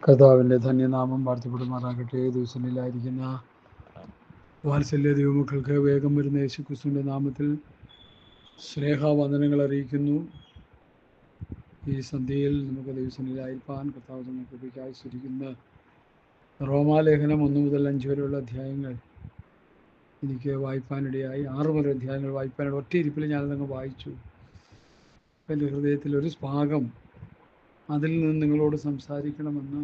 കർത്താവിൻ്റെ ധന്യനാമം വാഴ്ത്തപ്പെടുമാറാകട്ടെ. ദിവസങ്ങളിലായിരിക്കുന്ന വാത്സല്യ ദൈവമക്കൾക്ക് വേഗം വരുന്ന യേശുക്രിസ്തുവിൻ്റെ നാമത്തിൽ സ്നേഹവന്ദനങ്ങൾ അറിയിക്കുന്നു. ഈ സന്ധ്യയിൽ നമുക്ക് ദിവസങ്ങളിലായിരിക്കാൻ കർത്താവ് നമുക്ക് കൃപയ്ക്കായി സ്വീകരിക്കുന്ന റോമാലേഖനം 1 മുതൽ 5 വരെയുള്ള അധ്യായങ്ങൾ എനിക്ക് വായിപ്പാനിടയായി. 6 വരെ അധ്യായങ്ങൾ വായിപ്പാനിട ഒറ്റയിരിപ്പിൽ ഞാനതങ്ങ് വായിച്ചു. എൻ്റെ ഹൃദയത്തിൽ ഒരു ഭാഗം അതിൽ നിന്ന് നിങ്ങളോട് സംസാരിക്കണമെന്ന്,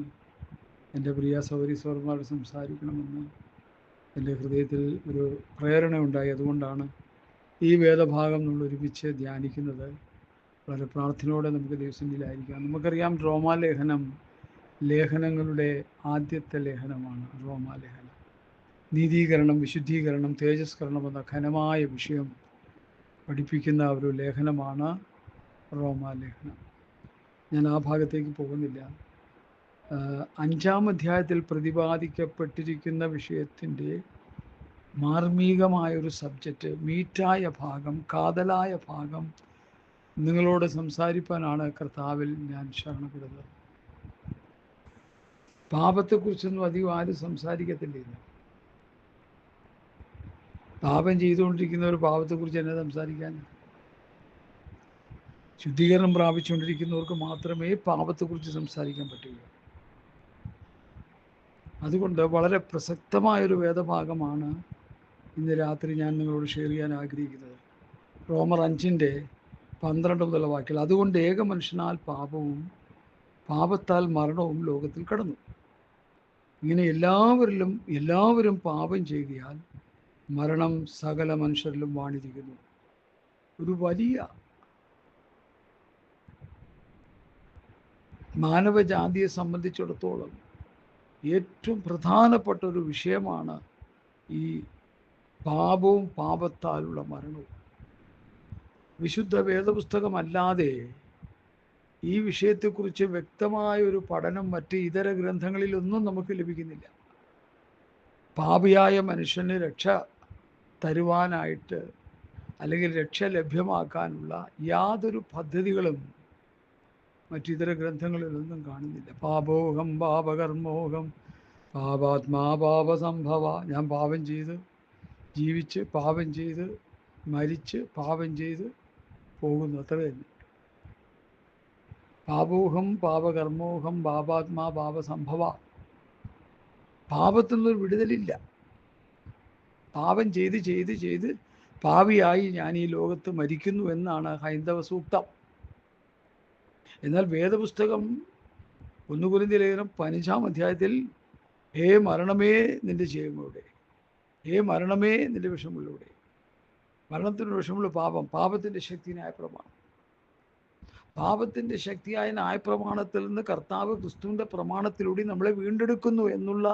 എൻ്റെ പ്രിയ സഹോദരി സഹോദരന്മാരോട് സംസാരിക്കണമെന്ന് എൻ്റെ ഹൃദയത്തിൽ ഒരു പ്രേരണ ഉണ്ടായി. അതുകൊണ്ടാണ് ഈ വേദഭാഗം നമ്മൾ ഒരുമിച്ച് ധ്യാനിക്കുന്നത്. വളരെ പ്രാർത്ഥനയോടെ നമുക്ക് ദിവസങ്ങളിലായിരിക്കാം. നമുക്കറിയാം, റോമാലേഖനം ലേഖനങ്ങളുടെ ആദ്യത്തെ ലേഖനമാണ്. റോമാലേഖനം നീതീകരണം, വിശുദ്ധീകരണം, തേജസ്കരണം എന്ന ഘനമായ വിഷയം പഠിപ്പിക്കുന്ന ഒരു ലേഖനമാണ് റോമാലേഖനം. ഞാൻ ആ ഭാഗത്തേക്ക് പോകുന്നില്ല. 5-ാം അധ്യായത്തിൽ പ്രതിപാദിക്കപ്പെട്ടിരിക്കുന്ന വിഷയത്തിൻ്റെ മാർമികമായൊരു സബ്ജക്റ്റ്, മീറ്റായ ഭാഗം, കാതലായ ഭാഗം നിങ്ങളോട് സംസാരിപ്പാനാണ് കർത്താവിൽ ഞാൻ ശരണപ്പെടുന്നത്. പാപത്തെക്കുറിച്ചൊന്നും അധികം ആരും സംസാരിക്കത്തില്ല. പാപം ചെയ്തുകൊണ്ടിരിക്കുന്ന ഒരു പാപത്തെക്കുറിച്ച് എന്നെ സംസാരിക്കാൻ? ശുദ്ധീകരണം പ്രാപിച്ചുകൊണ്ടിരിക്കുന്നവർക്ക് മാത്രമേ പാപത്തെക്കുറിച്ച് സംസാരിക്കാൻ പറ്റുകയുള്ളൂ. അതുകൊണ്ട് വളരെ പ്രസക്തമായൊരു വേദഭാഗമാണ് ഇന്ന് രാത്രി ഞാൻ നിങ്ങളോട് ഷെയർ ചെയ്യാൻ ആഗ്രഹിക്കുന്നത്. റോമർ 5:12 മുതലുള്ള വാക്യങ്ങൾ. അതുകൊണ്ട് ഏക മനുഷ്യനാൽ പാപവും പാപത്താൽ മരണവും ലോകത്തിൽ കടന്നു. ഇങ്ങനെ എല്ലാവരും പാപം ചെയ്തിയാൽ മരണം സകല മനുഷ്യരിലും വാണിരിക്കുന്നു. ഒരു വലിയ മാനവജാതിയെ സംബന്ധിച്ചിടത്തോളം ഏറ്റവും പ്രധാനപ്പെട്ട ഒരു വിഷയമാണ് ഈ പാപവും പാപത്താലുള്ള മരണവും. വിശുദ്ധ വേദപുസ്തകമല്ലാതെ ഈ വിഷയത്തെക്കുറിച്ച് വ്യക്തമായൊരു പഠനം മറ്റ് ഇതര ഗ്രന്ഥങ്ങളിലൊന്നും നമുക്ക് ലഭിക്കുന്നില്ല. പാപിയായ മനുഷ്യന് രക്ഷ തരുവാനായിട്ട് അല്ലെങ്കിൽ രക്ഷ ലഭ്യമാക്കാനുള്ള യാതൊരു പദ്ധതികളും മറ്റിതര ഗ്രന്ഥങ്ങളിലൊന്നും കാണുന്നില്ല. പാപോഹം പാപകർമ്മോഹം പാപാത്മാ പാപസംഭവ. ഞാൻ പാപം ചെയ്ത് ജീവിച്ച്, പാപം ചെയ്ത് മരിച്ച്, പാപം ചെയ്ത് പോകുന്നു, അത്ര തന്നെ. പാപോഹം പാപകർമ്മോഹം പാപാത്മാ പാപസംഭവ. പാപത്തിൽ നിന്നൊരു വിടുതലില്ല. പാപം ചെയ്ത് ചെയ്ത് ചെയ്ത് പാപിയായി ഞാൻ ഈ ലോകത്ത് മരിക്കുന്നു എന്നാണ് ഹൈന്ദവ സൂക്തം. എന്നാൽ വേദപുസ്തകം 1 കൊരിന്ത്യർ ലേഖനം 15-ാം അധ്യായത്തിൽ ഹേ മരണമേ നിന്റെ ജയങ്ങളുടെ, ഹേ മരണമേ നിന്റെ വിഷമുള്ളൂടെ. മരണത്തിൻ്റെ വിഷമുള്ള പാപം, പാപത്തിൻ്റെ ശക്തി ന്യായപ്രമാണം. പാപത്തിൻ്റെ ശക്തിയായ ന്യായപ്രമാണത്തിൽ നിന്ന് കർത്താവ് ക്രിസ്തുവിൻ്റെ പ്രമാണത്തിലൂടെ നമ്മളെ വീണ്ടെടുക്കുന്നു എന്നുള്ള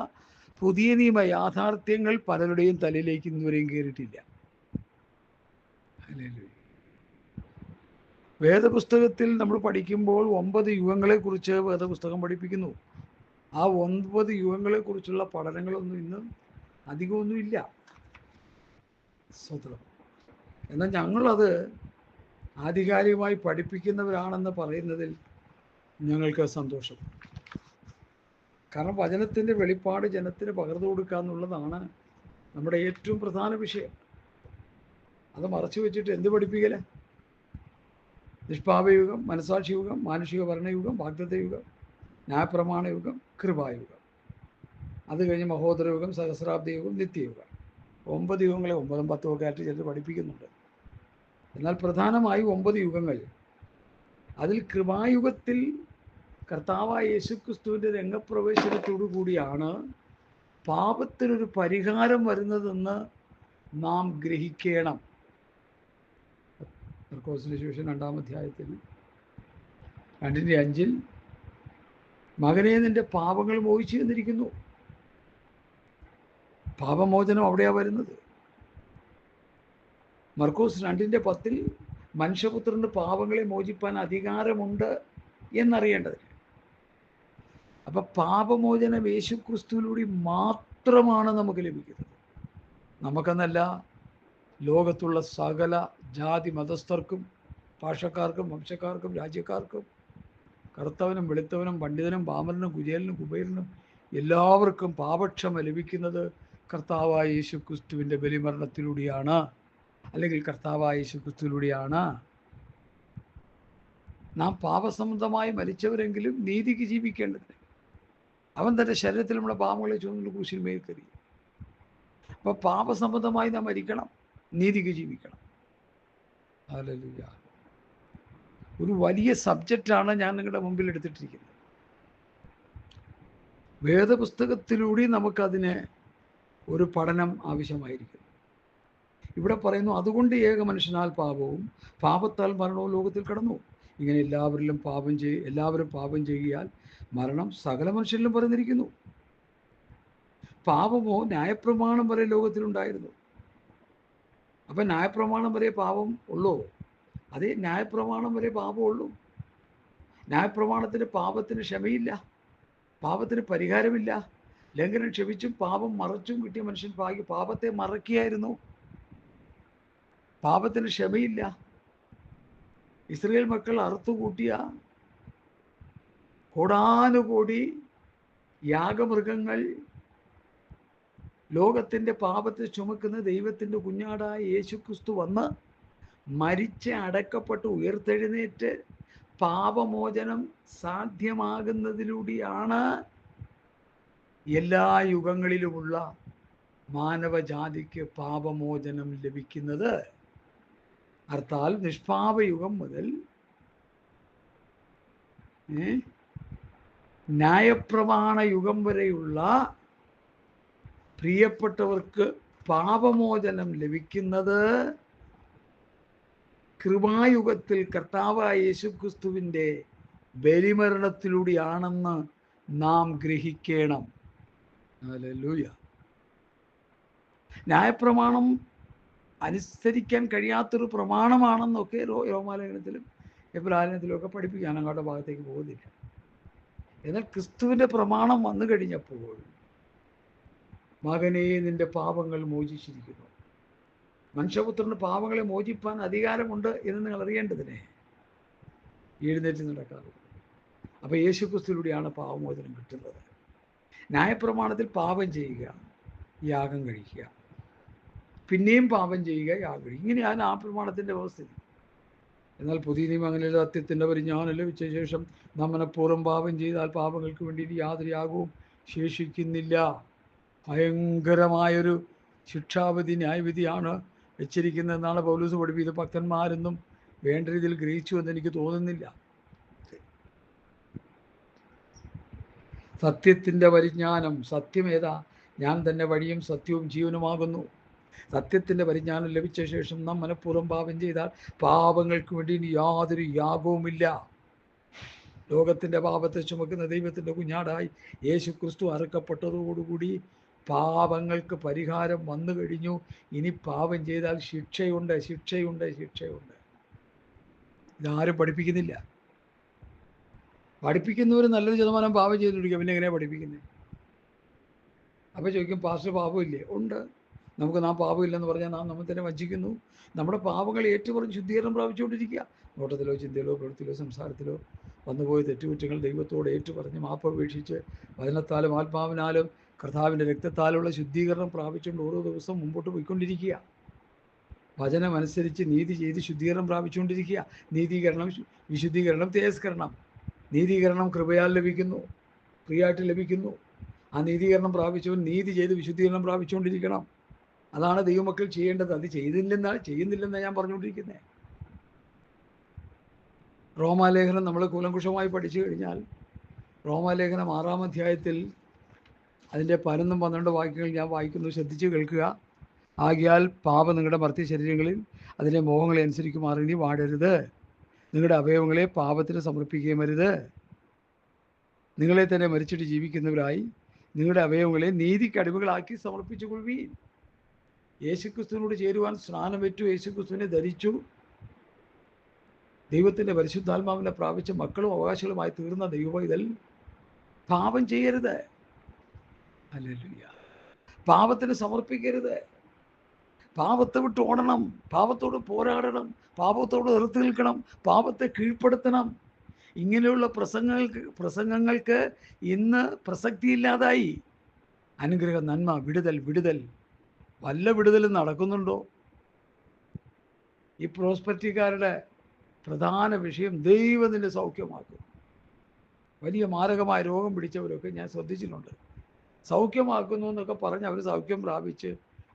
പുതിയ നിയമ യാഥാർത്ഥ്യങ്ങൾ പലരുടെയും തലയിലേക്ക് ഇന്നുവരെയും കയറിയിട്ടില്ല. ഹല്ലേലൂയ. വേദപുസ്തകത്തിൽ നമ്മൾ പഠിക്കുമ്പോൾ 9 യുഗങ്ങളെക്കുറിച്ച് വേദപുസ്തകം പഠിപ്പിക്കുന്നു. ആ 9 യുഗങ്ങളെക്കുറിച്ചുള്ള പഠനങ്ങളൊന്നും ഇന്ന് അധികമൊന്നുമില്ല. സ്വതന്ത്രം. എന്നാൽ ഞങ്ങളത് ആധികാരികമായി പഠിപ്പിക്കുന്നവരാണെന്ന് പറയുന്നതിൽ ഞങ്ങൾക്ക് സന്തോഷം. കാരണം വചനത്തിൻ്റെ വെളിപ്പാട് ജനത്തിന് പകർന്നു കൊടുക്കുക എന്നുള്ളതാണ് നമ്മുടെ ഏറ്റവും പ്രധാന വിഷയം. അത് മറച്ചു വെച്ചിട്ട് എന്ത് പഠിപ്പിക്കല? നിഷ്പാപയുഗം, മനസാക്ഷി യുഗം, മാനുഷിക ഭരണയുഗം, വാഗ്ദത്ത യുഗം, ന്യായപ്രമാണ യുഗം, കൃപായുഗം, അത് കഴിഞ്ഞ് മഹോദര യുഗം, സഹസ്രാബ്ദ യുഗം, നിത്യയുഗം. 9 യുഗങ്ങളെ 9ഉം 10ഉം ഒക്കെ ആയിട്ട് ചിലർ പഠിപ്പിക്കുന്നുണ്ട്. എന്നാൽ പ്രധാനമായും 9 യുഗങ്ങൾ. അതിൽ കൃപായുഗത്തിൽ കർത്താവായ യേശുക്രിസ്തുവിൻ്റെ രംഗപ്രവേശനത്തോടു കൂടിയാണ് പാപത്തിനൊരു പരിഹാരം വരുന്നതെന്ന് നാം ഗ്രഹിക്കണം. മർക്കോസിന്റെ സുവിശേഷം 2-ാം അധ്യായത്തിൽ 2:5 മകനെ നിന്റെ പാപങ്ങൾ മോചിച്ചു തന്നിരിക്കുന്നു. പാപമോചനം അവിടെയാണ് വരുന്നത്. മർക്കോസ് 2:10 മനുഷ്യപുത്രന് പാപങ്ങളെ മോചിപ്പാൻ അധികാരമുണ്ട് എന്നറിയേണ്ടത്. അപ്പൊ പാപമോചനം യേശുക്രിസ്തുവിലൂടെ മാത്രമാണ് നമുക്ക് ലഭിക്കുന്നത്. നമുക്കെന്നല്ല, ലോകത്തുള്ള സകല ജാതി മതസ്ഥർക്കും, ഭാഷക്കാർക്കും, വംശക്കാർക്കും, രാജ്യക്കാർക്കും കറുത്തവനും വെളുത്തവനും പണ്ഡിതനും പാമരനും കുചേലനും കുബേരനും എല്ലാവർക്കും പാപക്ഷമ ലഭിക്കുന്നത് കർത്താവായ യേശു ക്രിസ്തുവിൻ്റെ ബലിമരണത്തിലൂടെയാണ്, അല്ലെങ്കിൽ കർത്താവായ യേശു ക്രിസ്തുവിലൂടെയാണ്. നാം പാപസംബന്ധമായി മരിച്ചവരെങ്കിലും നീതിക്ക് ജീവിക്കേണ്ടതിന് അവൻ തൻ്റെ ശരീരത്തിൽ നമ്മുടെ പാപങ്ങളെ ചുമന്നു ക്രൂശിൽ മേൽ കയറി. അപ്പോൾ പാപസംബന്ധമായി നാം മരിക്കണം, നീതിക്ക് ജീവിക്കണം. ഹല്ലേലൂയ. ഒരു വലിയ സബ്ജക്റ്റാണ് ഞാൻ നിങ്ങളുടെ മുമ്പിൽ എടുത്തിട്ടിരിക്കുന്നത്. വേദപുസ്തകത്തിലൂടെ നമുക്കതിന് ഒരു പഠനം ആവശ്യമായിരിക്കുന്നു. ഇവിടെ പറയുന്നു, അതുകൊണ്ട് ഏക മനുഷ്യനാൽ പാപവും പാപത്താൽ മരണവും ലോകത്തിൽ കടന്നു. ഇങ്ങനെ എല്ലാവരും പാപം ചെയ്യുകയാൽ മരണം സകല മനുഷ്യരിലും പറഞ്ഞിരിക്കുന്നു. പാപമോ ന്യായപ്രമാണം വരെ ലോകത്തിലുണ്ടായിരുന്നു. അപ്പം ന്യായപ്രമാണം വരെ പാപം ഉള്ളൂ? അതേ, ന്യായപ്രമാണം വരെ പാപമുള്ളൂ. ന്യായപ്രമാണത്തിന് പാപത്തിന് ക്ഷമയില്ല, പാപത്തിന് പരിഹാരമില്ല. ലംഘനം ക്ഷമിച്ചും പാപം മറച്ചും കിട്ടിയ മനുഷ്യൻ പാപത്തെ മറക്കുകയായിരുന്നു. പാപത്തിന് ക്ഷമയില്ല. ഇസ്രായേൽ മക്കൾ അറുത്തുകൂട്ടിയ കോടാനുകോടി യാഗമൃഗങ്ങൾ ലോകത്തിൻ്റെ പാപത്തെ ചുമക്കുന്ന ദൈവത്തിൻ്റെ കുഞ്ഞാടായ യേശു ക്രിസ്തു വന്ന് മരിച്ച് അടക്കപ്പെട്ട് ഉയർത്തെഴുന്നേറ്റ് പാപമോചനം സാധ്യമാകുന്നതിലൂടെയാണ് എല്ലാ യുഗങ്ങളിലുമുള്ള മാനവജാതിക്ക് പാപമോചനം ലഭിക്കുന്നത്. അർത്ഥാൽ നിഷ്പാപയുഗം മുതൽ ന്യായപ്രമാണ യുഗം വരെയുള്ള പ്രിയപ്പെട്ടവർക്ക് പാപമോചനം ലഭിക്കുന്നത് കൃപായുഗത്തിൽ കർത്താവായ യേശുക്രിസ്തുവിൻ്റെ ബലിമരണത്തിലൂടെയാണെന്ന് നാം ഗ്രഹിക്കണം. ഹല്ലേലൂയ. ന്യായപ്രമാണം അനുസരിക്കാൻ കഴിയാത്തൊരു പ്രമാണമാണെന്നൊക്കെ രോമാലേഖനത്തിലും എബ്രായത്തിലും ഒക്കെ പഠിപ്പിക്കാൻ അങ്ങോട്ട് ഭാഗത്തേക്ക് പോകുന്നില്ല. എന്നാൽ ക്രിസ്തുവിൻ്റെ പ്രമാണം വന്നു കഴിഞ്ഞപ്പോൾ, മകനെ നിന്റെ പാപങ്ങൾ മോചിച്ചിരിക്കുന്നു. മനുഷ്യപുത്രന് പാപങ്ങളെ മോചിപ്പാൻ അധികാരമുണ്ട് എന്ന് നിങ്ങൾ അറിയേണ്ടതിനെ എഴുന്നേറ്റ് നടക്കാറുണ്ട്. അപ്പോൾ യേശുക്രിസ്തുവിലൂടെയാണ് പാപമോചനം കിട്ടുന്നത്. ന്യായപ്രമാണത്തിൽ പാപം ചെയ്യുക, യാഗം കഴിക്കുക, പിന്നെയും പാപം ചെയ്യുക, യാഗം കഴിക്കുക, ഇങ്ങനെയാണ് ആ പ്രമാണത്തിൻ്റെ വ്യവസ്ഥ. എന്നാൽ പുതിയ നിയമം അങ്ങനെയുള്ള സത്യത്തിൻ്റെ പരിജ്ഞാനം ലഭിച്ച ശേഷം നാം മനഃപൂർവ്വം പാപം ചെയ്താൽ പാപങ്ങൾക്ക് വേണ്ടി യാതൊരു യാഗവും ശേഷിക്കുന്നില്ല. ഭയങ്കരമായൊരു ശിക്ഷാവിധി, ന്യായവിധിയാണ് വെച്ചിരിക്കുന്നതെന്നാണ് പൗലോസ് പഠിപ്പിച്ചത്. ഭക്തന്മാരെന്നും വേണ്ട രീതിയിൽ ഗ്രഹിച്ചു എന്ന് എനിക്ക് തോന്നുന്നില്ല. സത്യത്തിൻ്റെ പരിജ്ഞാനം, സത്യം ഏതാ? ഞാൻ തന്നെ വഴിയും സത്യവും ജീവനുമാകുന്നു. സത്യത്തിൻ്റെ പരിജ്ഞാനം ലഭിച്ച ശേഷം നാം മനഃപൂർവ്വം പാപം ചെയ്താൽ പാപങ്ങൾക്ക് വേണ്ടി ഇനി യാതൊരു യാഗവുമില്ല. ലോകത്തിൻ്റെ പാപത്തെ ചുമക്കുന്ന ദൈവത്തിൻ്റെ കുഞ്ഞാടായി യേശു ക്രിസ്തു അറുക്കപ്പെട്ടതോടുകൂടി പാപങ്ങൾക്ക് പരിഹാരം വന്നു കഴിഞ്ഞു. ഇനി പാപം ചെയ്താൽ ശിക്ഷയുണ്ട്, ശിക്ഷയുണ്ട്, ശിക്ഷയുണ്ട്. ഇതാരും പഠിപ്പിക്കുന്നില്ല. പഠിപ്പിക്കുന്നവർ നല്ലൊരു ശതമാനം പാപം ചെയ്തിരിക്കും, പിന്നെ എങ്ങനെയാണ് പഠിപ്പിക്കുന്നത്? അപ്പോൾ ചോദിക്കും, പാസ്റ്റർ പാപമില്ലേ? ഉണ്ട്. നമുക്ക് നാം പാപമില്ലെന്ന് പറഞ്ഞാൽ നാം നമ്മൾ തന്നെ വഞ്ചിക്കുന്നു. നമ്മുടെ പാപങ്ങൾ ഏറ്റുപറഞ്ഞ് ശുദ്ധീകരണം പ്രാപിച്ചുകൊണ്ടിരിക്കുക. നോട്ടത്തിലോ ചിന്തയിലോ പ്രവൃത്തിയിലോ സംസാരത്തിലോ വന്നുപോയ തെറ്റുകുറ്റങ്ങൾ ദൈവത്തോട് ഏറ്റുപറഞ്ഞ് മാപ്പപേക്ഷിച്ച് വചനത്താലും ആത്മാവിനാലും കർത്താവിൻ്റെ രക്തത്താലുള്ള ശുദ്ധീകരണം പ്രാപിച്ചുകൊണ്ട് ഓരോ ദിവസവും മുമ്പോട്ട് പോയിക്കൊണ്ടിരിക്കുക. വചനമനുസരിച്ച് നീതി ചെയ്ത് ശുദ്ധീകരണം പ്രാപിച്ചുകൊണ്ടിരിക്കുക. നീതീകരണം, വിശുദ്ധീകരണം, തേജസ്കരണം. നീതീകരണം കൃപയാൽ ലഭിക്കുന്നു, ഫ്രീയായിട്ട് ലഭിക്കുന്നു. ആ നീതീകരണം പ്രാപിച്ചവൻ നീതി ചെയ്ത് വിശുദ്ധീകരണം പ്രാപിച്ചുകൊണ്ടിരിക്കണം. അതാണ് ദൈവമക്കൾ ചെയ്യേണ്ടത്. അത് ചെയ്യുന്നില്ലെന്നാണ് ഞാൻ പറഞ്ഞുകൊണ്ടിരിക്കുന്നത്. റോമാലേഖനം നമ്മൾ കൂലങ്കുഷമായി പഠിച്ചു കഴിഞ്ഞാൽ, റോമാലേഖനം 6-ാം അധ്യായത്തിൽ അതിൻ്റെ 11-12 വാക്യങ്ങൾ ഞാൻ വായിക്കുന്നു, ശ്രദ്ധിച്ച് കേൾക്കുക. ആകയാൽ പാപം നിങ്ങളുടെ മർത്യ ശരീരങ്ങളിൽ അതിൻ്റെ മോഹങ്ങളെ അനുസരിക്കുമാറ് ഇനി വാഴരുത്. നിങ്ങളുടെ അവയവങ്ങളെ പാപത്തിന് സമർപ്പിക്കുകയും അരുത്. നിങ്ങളെ തന്നെ മരിച്ചിട്ട് ജീവിക്കുന്നവരായി നിങ്ങളുടെ അവയവങ്ങളെ നീതിക്ക് അടിമകളാക്കി സമർപ്പിച്ചു കൊള്ളുവീൻ. യേശുക്രിസ്തുവിനോട് ചേരുവാൻ സ്നാനമേറ്റു, യേശുക്രിസ്തുവിനെ ധരിച്ചു, ദൈവത്തിൻ്റെ പരിശുദ്ധാത്മാവിനെ പ്രാപിച്ച മക്കളും അവകാശികളുമായി തീർന്ന ദൈവപൈതൽ പാപം ചെയ്യരുത്. ഹല്ലേലൂയ. പാപത്തിന് സമർപ്പിക്കരുത്. പാപത്തെ വിട്ട് ഓടണം, പാപത്തോട് പോരാടണം, പാപത്തോട് എതിർത്ത് നിൽക്കണം, പാപത്തെ കീഴ്പ്പെടുത്തണം. ഇങ്ങനെയുള്ള പ്രസംഗങ്ങൾക്ക് ഇന്ന് പ്രസക്തിയില്ലാതായി. അനുഗ്രഹം, നന്മ, വിടുതൽ വിടുതൽ വല്ല വിടുതലും നടക്കുന്നുണ്ടോ? ഈ പ്രോസ്പെരിറ്റിക്കാരുടെ പ്രധാന വിഷയം ദൈവത്തിൻ്റെ സൗഖ്യമാക്കും. വലിയ മാരകമായ രോഗം പിടിച്ചവരൊക്കെ ഞാൻ ശ്രദ്ധിച്ചിട്ടുണ്ട്. സൗഖ്യമാക്കുന്നു എന്നൊക്കെ പറഞ്ഞ് അവർ സൗഖ്യം പ്രാപിച്ച്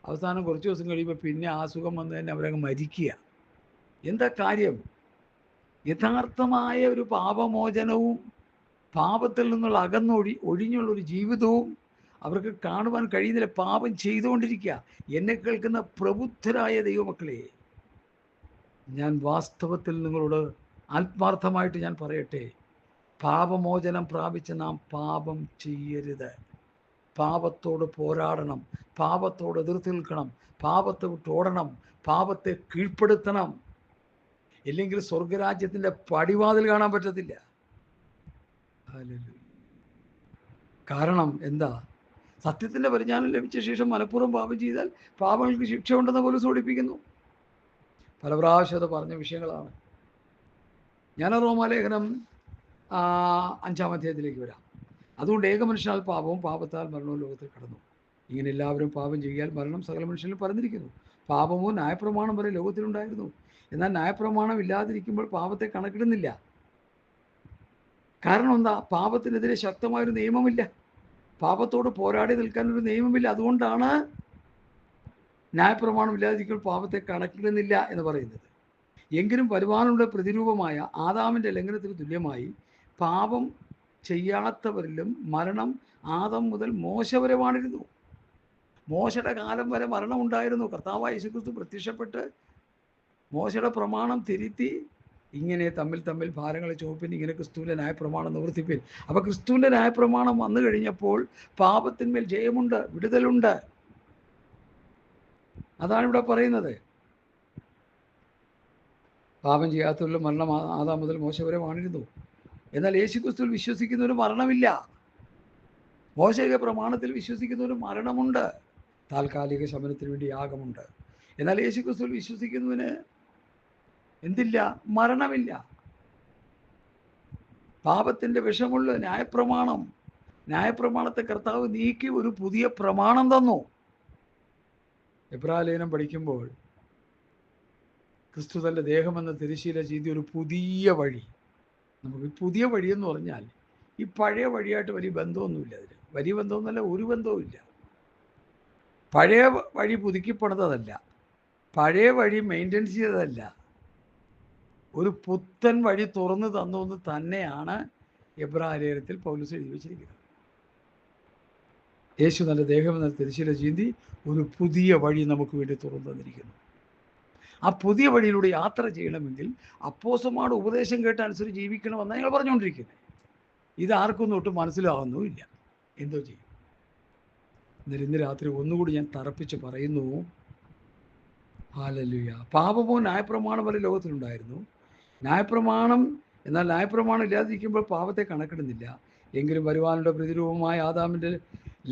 അവസാനം കുറച്ച് ദിവസം കഴിയുമ്പോൾ പിന്നെ ആ സുഖം വന്ന് തന്നെ അവരങ്ങ് മരിക്കുക. എന്താ കാര്യം? യഥാർത്ഥമായ ഒരു പാപമോചനവും പാപത്തിൽ നിന്നുള്ള ഒഴിഞ്ഞുള്ളൊരു ജീവിതവും അവർക്ക് കാണുവാൻ കഴിയുന്നില്ല. പാപം ചെയ്തുകൊണ്ടിരിക്കുക. എന്നെ കേൾക്കുന്ന പ്രബുദ്ധരായ ദൈവമക്കളെ, ഞാൻ വാസ്തവത്തിൽ നിങ്ങളോട് ആത്മാർത്ഥമായിട്ട് ഞാൻ പറയട്ടെ, പാപമോചനം പ്രാപിച്ച് നാം പാപം ചെയ്യരുത്. പാപത്തോട് പോരാടണം, പാപത്തോട് എതിർത്ത് നിൽക്കണം, പാപത്തെ വിട്ടോടണം, പാപത്തെ കീഴ്പ്പെടുത്തണം. ഇല്ലെങ്കിൽ സ്വർഗരാജ്യത്തിൻ്റെ പടിവാതിൽ കാണാൻ പറ്റത്തില്ല. കാരണം എന്താ? സത്യത്തിൻ്റെ പരിജ്ഞാനം ലഭിച്ച ശേഷം മനഃപൂർവ്വം പാപം ചെയ്താൽ പാപങ്ങൾക്ക് ശിക്ഷ ഉണ്ടെന്ന് പോലും സൂചിപ്പിക്കുന്നു. പല പ്രാവശ്യം അത് പറഞ്ഞ വിഷയങ്ങളാണ്. ഞാൻ റോമാലേഖനം 5-ാം അധ്യായത്തിലേക്ക് വരാം. അതുകൊണ്ട് ഏകമനുഷ്യനാൽ പാപവും പാപത്താൽ മരണവും ലോകത്തിൽ കടന്നു. ഇങ്ങനെ എല്ലാവരും പാപം ചെയ്യാൽ മരണം സകല മനുഷ്യരിലും പരന്നിരിക്കുന്നു. പാപമോ ന്യായപ്രമാണം വരെ ലോകത്തിലുണ്ടായിരുന്നു. എന്നാൽ ന്യായപ്രമാണം ഇല്ലാതിരിക്കുമ്പോൾ പാപത്തെ കണക്കിടുന്നില്ല. കാരണം എന്താ? പാപത്തിനെതിരെ ശക്തമായൊരു നിയമമില്ല. പാപത്തോട് പോരാടി നിൽക്കാനൊരു നിയമമില്ല. അതുകൊണ്ടാണ് ന്യായപ്രമാണം ഇല്ലാതിരിക്കുമ്പോൾ പാപത്തെ കണക്കിടുന്നില്ല എന്ന് പറയുന്നത്. എങ്കിലും വരുവാനുള്ള പ്രതിരൂപമായ ആദാമിൻ്റെ ലംഘനത്തിന് തുല്യമായി പാപം ചെയ്യാത്തവരിലും മരണം ആദം മുതൽ മോശ വരെ വാണിരുന്നു. മോശയുടെ കാലം വരെ മരണം ഉണ്ടായിരുന്നു. കർത്താവായ യേശുക്രിസ്തു പ്രത്യക്ഷപ്പെട്ട് മോശയുടെ പ്രമാണം തിരുത്തി ഇങ്ങനെ തമ്മിൽ ഭാരങ്ങളെ ചുമപ്പിൻ, ഇങ്ങനെ ക്രിസ്തുവിൻ്റെ ന്യായപ്രമാണം നിവർത്തിപ്പിൻ. അപ്പോൾ ക്രിസ്തുവിൻ്റെ ന്യായപ്രമാണം വന്നു കഴിഞ്ഞപ്പോൾ പാപത്തിന്മേൽ ജയമുണ്ട്, വിടുതലുണ്ട്. അതാണ് ഇവിടെ പറയുന്നത്. പാപം ചെയ്യാത്തവരിലും മരണം ആദാം മുതൽ മോശ വരെ വാണിരുന്നു. എന്നാൽ യേശുക്രിസ്തുവിൽ വിശ്വസിക്കുന്നവന് മരണമില്ല. മോശയുടെ പ്രമാണത്തിൽ വിശ്വസിക്കുന്നവന് മരണമുണ്ട്. താൽക്കാലിക ശമനത്തിന് വേണ്ടി യാഗമുണ്ട്. എന്നാൽ യേശുക്രിസ്തുവിൽ വിശ്വസിക്കുന്നവന് എന്തില്ല? മരണമില്ല. പാപത്തിൻ്റെ വിഷമുള്ള ന്യായപ്രമാണത്തെ കർത്താവ് നീക്കി ഒരു പുതിയ പ്രമാണം തന്നു. എബ്രായലേഖനം പഠിക്കുമ്പോൾ ക്രിസ്തു തൻ്റെ ദേഹമെന്ന തിരശ്ശീല ചെയ്ത ഒരു പുതിയ വഴി. നമുക്ക് പുതിയ വഴിയെന്ന് പറഞ്ഞാൽ ഈ പഴയ വഴിയായിട്ട് വലിയ ബന്ധമൊന്നുമില്ല. അതിന് വലിയ ബന്ധമൊന്നുമല്ല, ഒരു ബന്ധവുമില്ല. പഴയ വഴി പുതുക്കിപ്പണിതല്ല, പഴയ വഴി മെയിൻ്റെനൻസ് ചെയ്തതല്ല. ഒരു പുത്തൻ വഴി തുറന്നു തന്നു എന്ന് തന്നെയാണ് എബ്രായലേഖനത്തിൽ പൗലോസ് എഴുതി വച്ചിരിക്കുന്നത്. യേശു തൻ്റെ ദേഹമെന്ന തിരശ്ശീല ചീന്തി ഒരു പുതിയ വഴി നമുക്ക് വേണ്ടി തുറന്നു തന്നിരിക്കുന്നു. ആ പുതിയ വഴിയിലൂടെ യാത്ര ചെയ്യണമെങ്കിൽ അപ്പോസ്തലന്മാരുടെ ഉപദേശം കേട്ട് അനുസരിച്ച് ജീവിക്കണമെന്നാണ് ഞങ്ങൾ പറഞ്ഞുകൊണ്ടിരിക്കുന്നത്. ഇത് ആർക്കൊന്നും ഒട്ടും മനസ്സിലാകുന്നുമില്ല. എന്തോ ചെയ്യും? എന്നാൽ ഇന്ന് രാത്രി ഒന്നുകൂടി ഞാൻ തറപ്പിച്ച് പറയുന്നു. ഹല്ലേലൂയ. പാപമോ ന്യായപ്രമാണം വരെ ലോകത്തിലുണ്ടായിരുന്നു. എന്നാൽ ന്യായപ്രമാണം ഇല്ലാതിരിക്കുമ്പോൾ പാപത്തെ കണക്കിടുന്നില്ല. എങ്കിലും വരുവാനുള്ള പ്രതിരൂപമായ ആദാമിൻ്റെ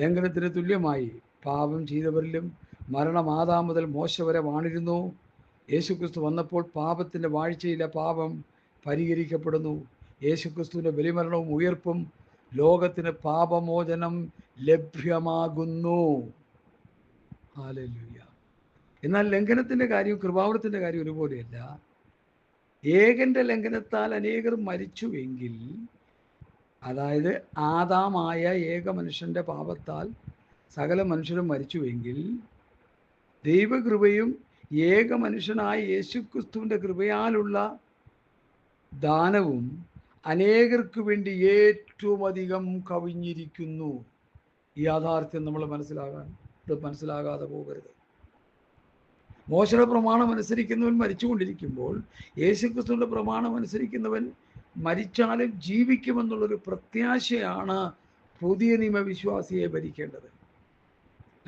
ലംഘനത്തിന് തുല്യമായി പാപം ചെയ്തവരിലും മരണം ആദാം മുതൽ മോശ വരെ വാണിരുന്നു. യേശുക്രിസ്തു വന്നപ്പോൾ പാപത്തിൻ്റെ വാഴ്ചയിലെ പാപം പരിഹരിക്കപ്പെടുന്നു. യേശുക്രിസ്തുവിൻ്റെ ബലിമരണവും ഉയർപ്പും ലോകത്തിന് പാപമോചനം ലഭ്യമാകുന്നു. ഹല്ലേലൂയ. എന്നാൽ ലംഘനത്തിൻ്റെ കാര്യവും കൃപാവരത്തിൻ്റെ കാര്യം ഒരുപോലെയല്ല. ഏകൻ്റെ ലംഘനത്താൽ അനേകർ മരിച്ചുവെങ്കിൽ, അതായത് ആദാമായ ഏക മനുഷ്യൻ്റെ പാപത്താൽ സകല മനുഷ്യരും മരിച്ചുവെങ്കിൽ, ദൈവകൃപയും ഏക മനുഷ്യനായ യേശുക്രിസ്തുവിൻ്റെ കൃപയാലുള്ള ദാനവും അനേകർക്ക് വേണ്ടി ഏറ്റവും അധികം കവിഞ്ഞിരിക്കുന്നു. ഈ യാഥാർത്ഥ്യം നമ്മൾ മനസ്സിലാകാതെ പോകരുത്. മോശയുടെ പ്രമാണം അനുസരിക്കുന്നവൻ മരിച്ചുകൊണ്ടിരിക്കുമ്പോൾ യേശുക്രിസ്തുവിൻ്റെ പ്രമാണം അനുസരിക്കുന്നവൻ മരിച്ചാലും ജീവിക്കുമെന്നുള്ളൊരു പ്രത്യാശയാണ് പുതിയ നിയമവിശ്വാസിയെ ഭരിക്കേണ്ടത്.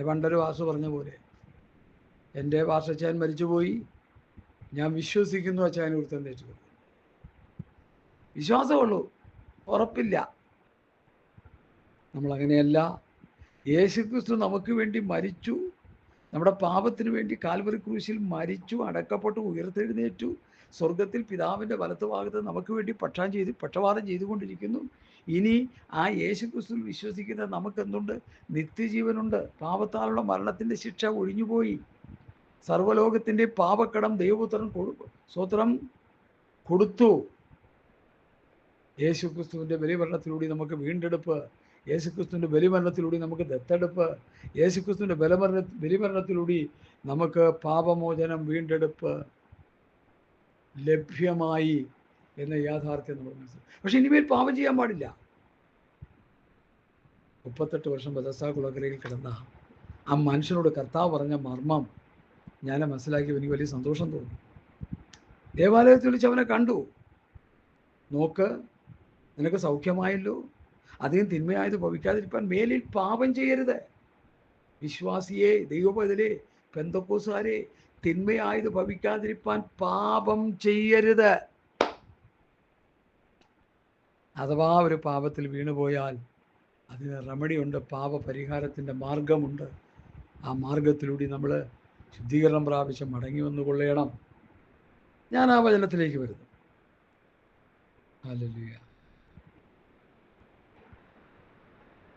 പണ്ടൊരു വാസു പറഞ്ഞ പോലെ, എൻ്റെ വാസച്ചാൻ മരിച്ചുപോയി, ഞാൻ വിശ്വസിക്കുന്നു അച്ചായനെ കുറിച്ച് വിശ്വാസമുള്ളൂ, ഉറപ്പില്ല. നമ്മളങ്ങനെയല്ല. യേശുക്രിസ്തു നമുക്ക് വേണ്ടി മരിച്ചു, നമ്മുടെ പാപത്തിന് വേണ്ടി കാൽവരി ക്രൂശിൽ മരിച്ചു, അടക്കപ്പെട്ടു, ഉയർത്തെഴുന്നേറ്റു, സ്വർഗത്തിൽ പിതാവിൻ്റെ വലത്തുഭാഗത്ത് നമുക്ക് വേണ്ടി പക്ഷപാതം ചെയ്തുകൊണ്ടിരിക്കുന്നു. ഇനി ആ യേശുക്രിസ്തുവിൽ വിശ്വസിക്കുന്ന നമുക്കെന്തുണ്ട്? നിത്യജീവനുണ്ട്. പാപത്താലുള്ള മരണത്തിൻ്റെ ശിക്ഷ ഒഴിഞ്ഞുപോയി. സർവ്വലോകത്തിൻ്റെ പാപക്കടം ദൈവപുത്രൻ സ്വത്രം കൊടുത്തു. യേശുക്രിസ്തുവിൻ്റെ ബലിമരണത്തിലൂടെ നമുക്ക് വീണ്ടെടുപ്പ്, യേശുക്രിസ്തുവിൻ്റെ ബലിമരണത്തിലൂടെ നമുക്ക് ദത്തെടുപ്പ്, യേശുക്രിസ്തുവിൻ്റെ ബലിമരണത്തിലൂടെ നമുക്ക് പാപമോചനം, വീണ്ടെടുപ്പ് ലഭ്യമായി എന്ന യാഥാർത്ഥ്യം നമ്മൾ മനസ്സിലാക്കും. പക്ഷെ ഇനിമേൽ പാപം ചെയ്യാൻ പാടില്ല. 38 വർഷം ബെഥസ്ദാ കുളക്കരയിൽ കിടന്ന ആ മനുഷ്യനോട് കർത്താവ് പറഞ്ഞ മർമ്മം ഞാൻ മനസ്സിലാക്കി. എനിക്ക് വലിയ സന്തോഷം തോന്നി. ദേവാലയത്തിൽ വിളിച്ച് അവനെ കണ്ടു. നോക്ക്, നിനക്ക് സൗഖ്യമായല്ലോ, അധികം തിന്മയായത് ഭവിക്കാതിരിക്കാൻ മേലിൽ പാപം ചെയ്യരുത്. വിശ്വാസിയെ, ദൈവപൈതലേ, പെന്തക്കോസുകാരെ, തിന്മയായത് ഭവിക്കാതിരിക്കാൻ പാപം ചെയ്യരുത്. അഥവാ ഒരു പാപത്തിൽ വീണുപോയാൽ അതിന് റെമഡിയുണ്ട്, പാപപരിഹാരത്തിൻ്റെ മാർഗമുണ്ട്. ആ മാർഗത്തിലൂടെ നമ്മൾ ശുദ്ധീകരണം പ്രാപിച്ച് മടങ്ങി വന്നു കൊള്ളണം. ഞാൻ ആ വചനത്തിലേക്ക് വരുന്നു. ഹല്ലേലൂയ.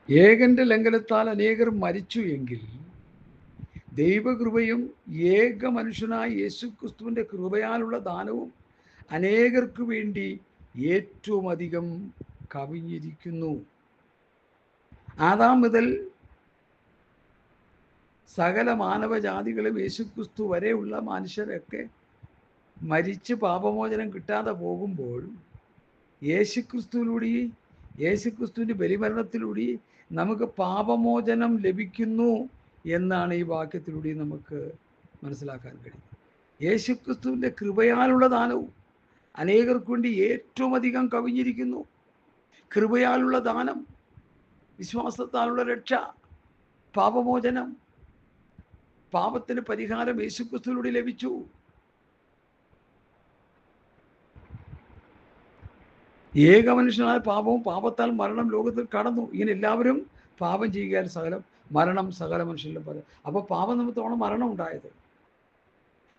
ഏകന്റെ ലംഘനത്താൽ അനേകർ മരിച്ചു എങ്കിൽ ദൈവകൃപയും ഏക മനുഷ്യനായ യേശുക്രിസ്തുവിൻ്റെ കൃപയാലുള്ള ദാനവും അനേകർക്ക് വേണ്ടി ഏറ്റവും അധികം കവിഞ്ഞിരിക്കുന്നു. ആദാം മുതൽ സകല മാനവജാതികളും യേശുക്രിസ്തു വരെയുള്ള മനുഷ്യരൊക്കെ മരിച്ച് പാപമോചനം കിട്ടാതെ പോകുമ്പോൾ യേശുക്രിസ്തുവിലൂടെ, യേശുക്രിസ്തുവിൻ്റെ ബലിമരണത്തിലൂടെ നമുക്ക് പാപമോചനം ലഭിക്കുന്നു എന്നാണ് ഈ വാക്യത്തിലൂടെ നമുക്ക് മനസ്സിലാക്കാൻ കഴിയും. യേശുക്രിസ്തുവിൻ്റെ കൃപയാലുള്ള ദാനവും അനേകർക്ക് വേണ്ടി ഏറ്റവും അധികം കവിഞ്ഞിരിക്കുന്നു. കൃപയാലുള്ള ദാനം, വിശ്വാസത്താലുള്ള രക്ഷ, പാപമോചനം, പാപത്തിന് പരിഹാരം യേശുക്രിസ്തുവിലൂടെ ലഭിച്ചു. ഏക മനുഷ്യനായ പാപവും പാപത്താൽ മരണം ലോകത്തിൽ കടന്നു. ഇങ്ങനെ എല്ലാവരും പാപം ചെയ്യുക, മരണം സകല മനുഷ്യരിലും പറയും. അപ്പോൾ പാപം നിമിത്തമാണ് മരണം ഉണ്ടായത്.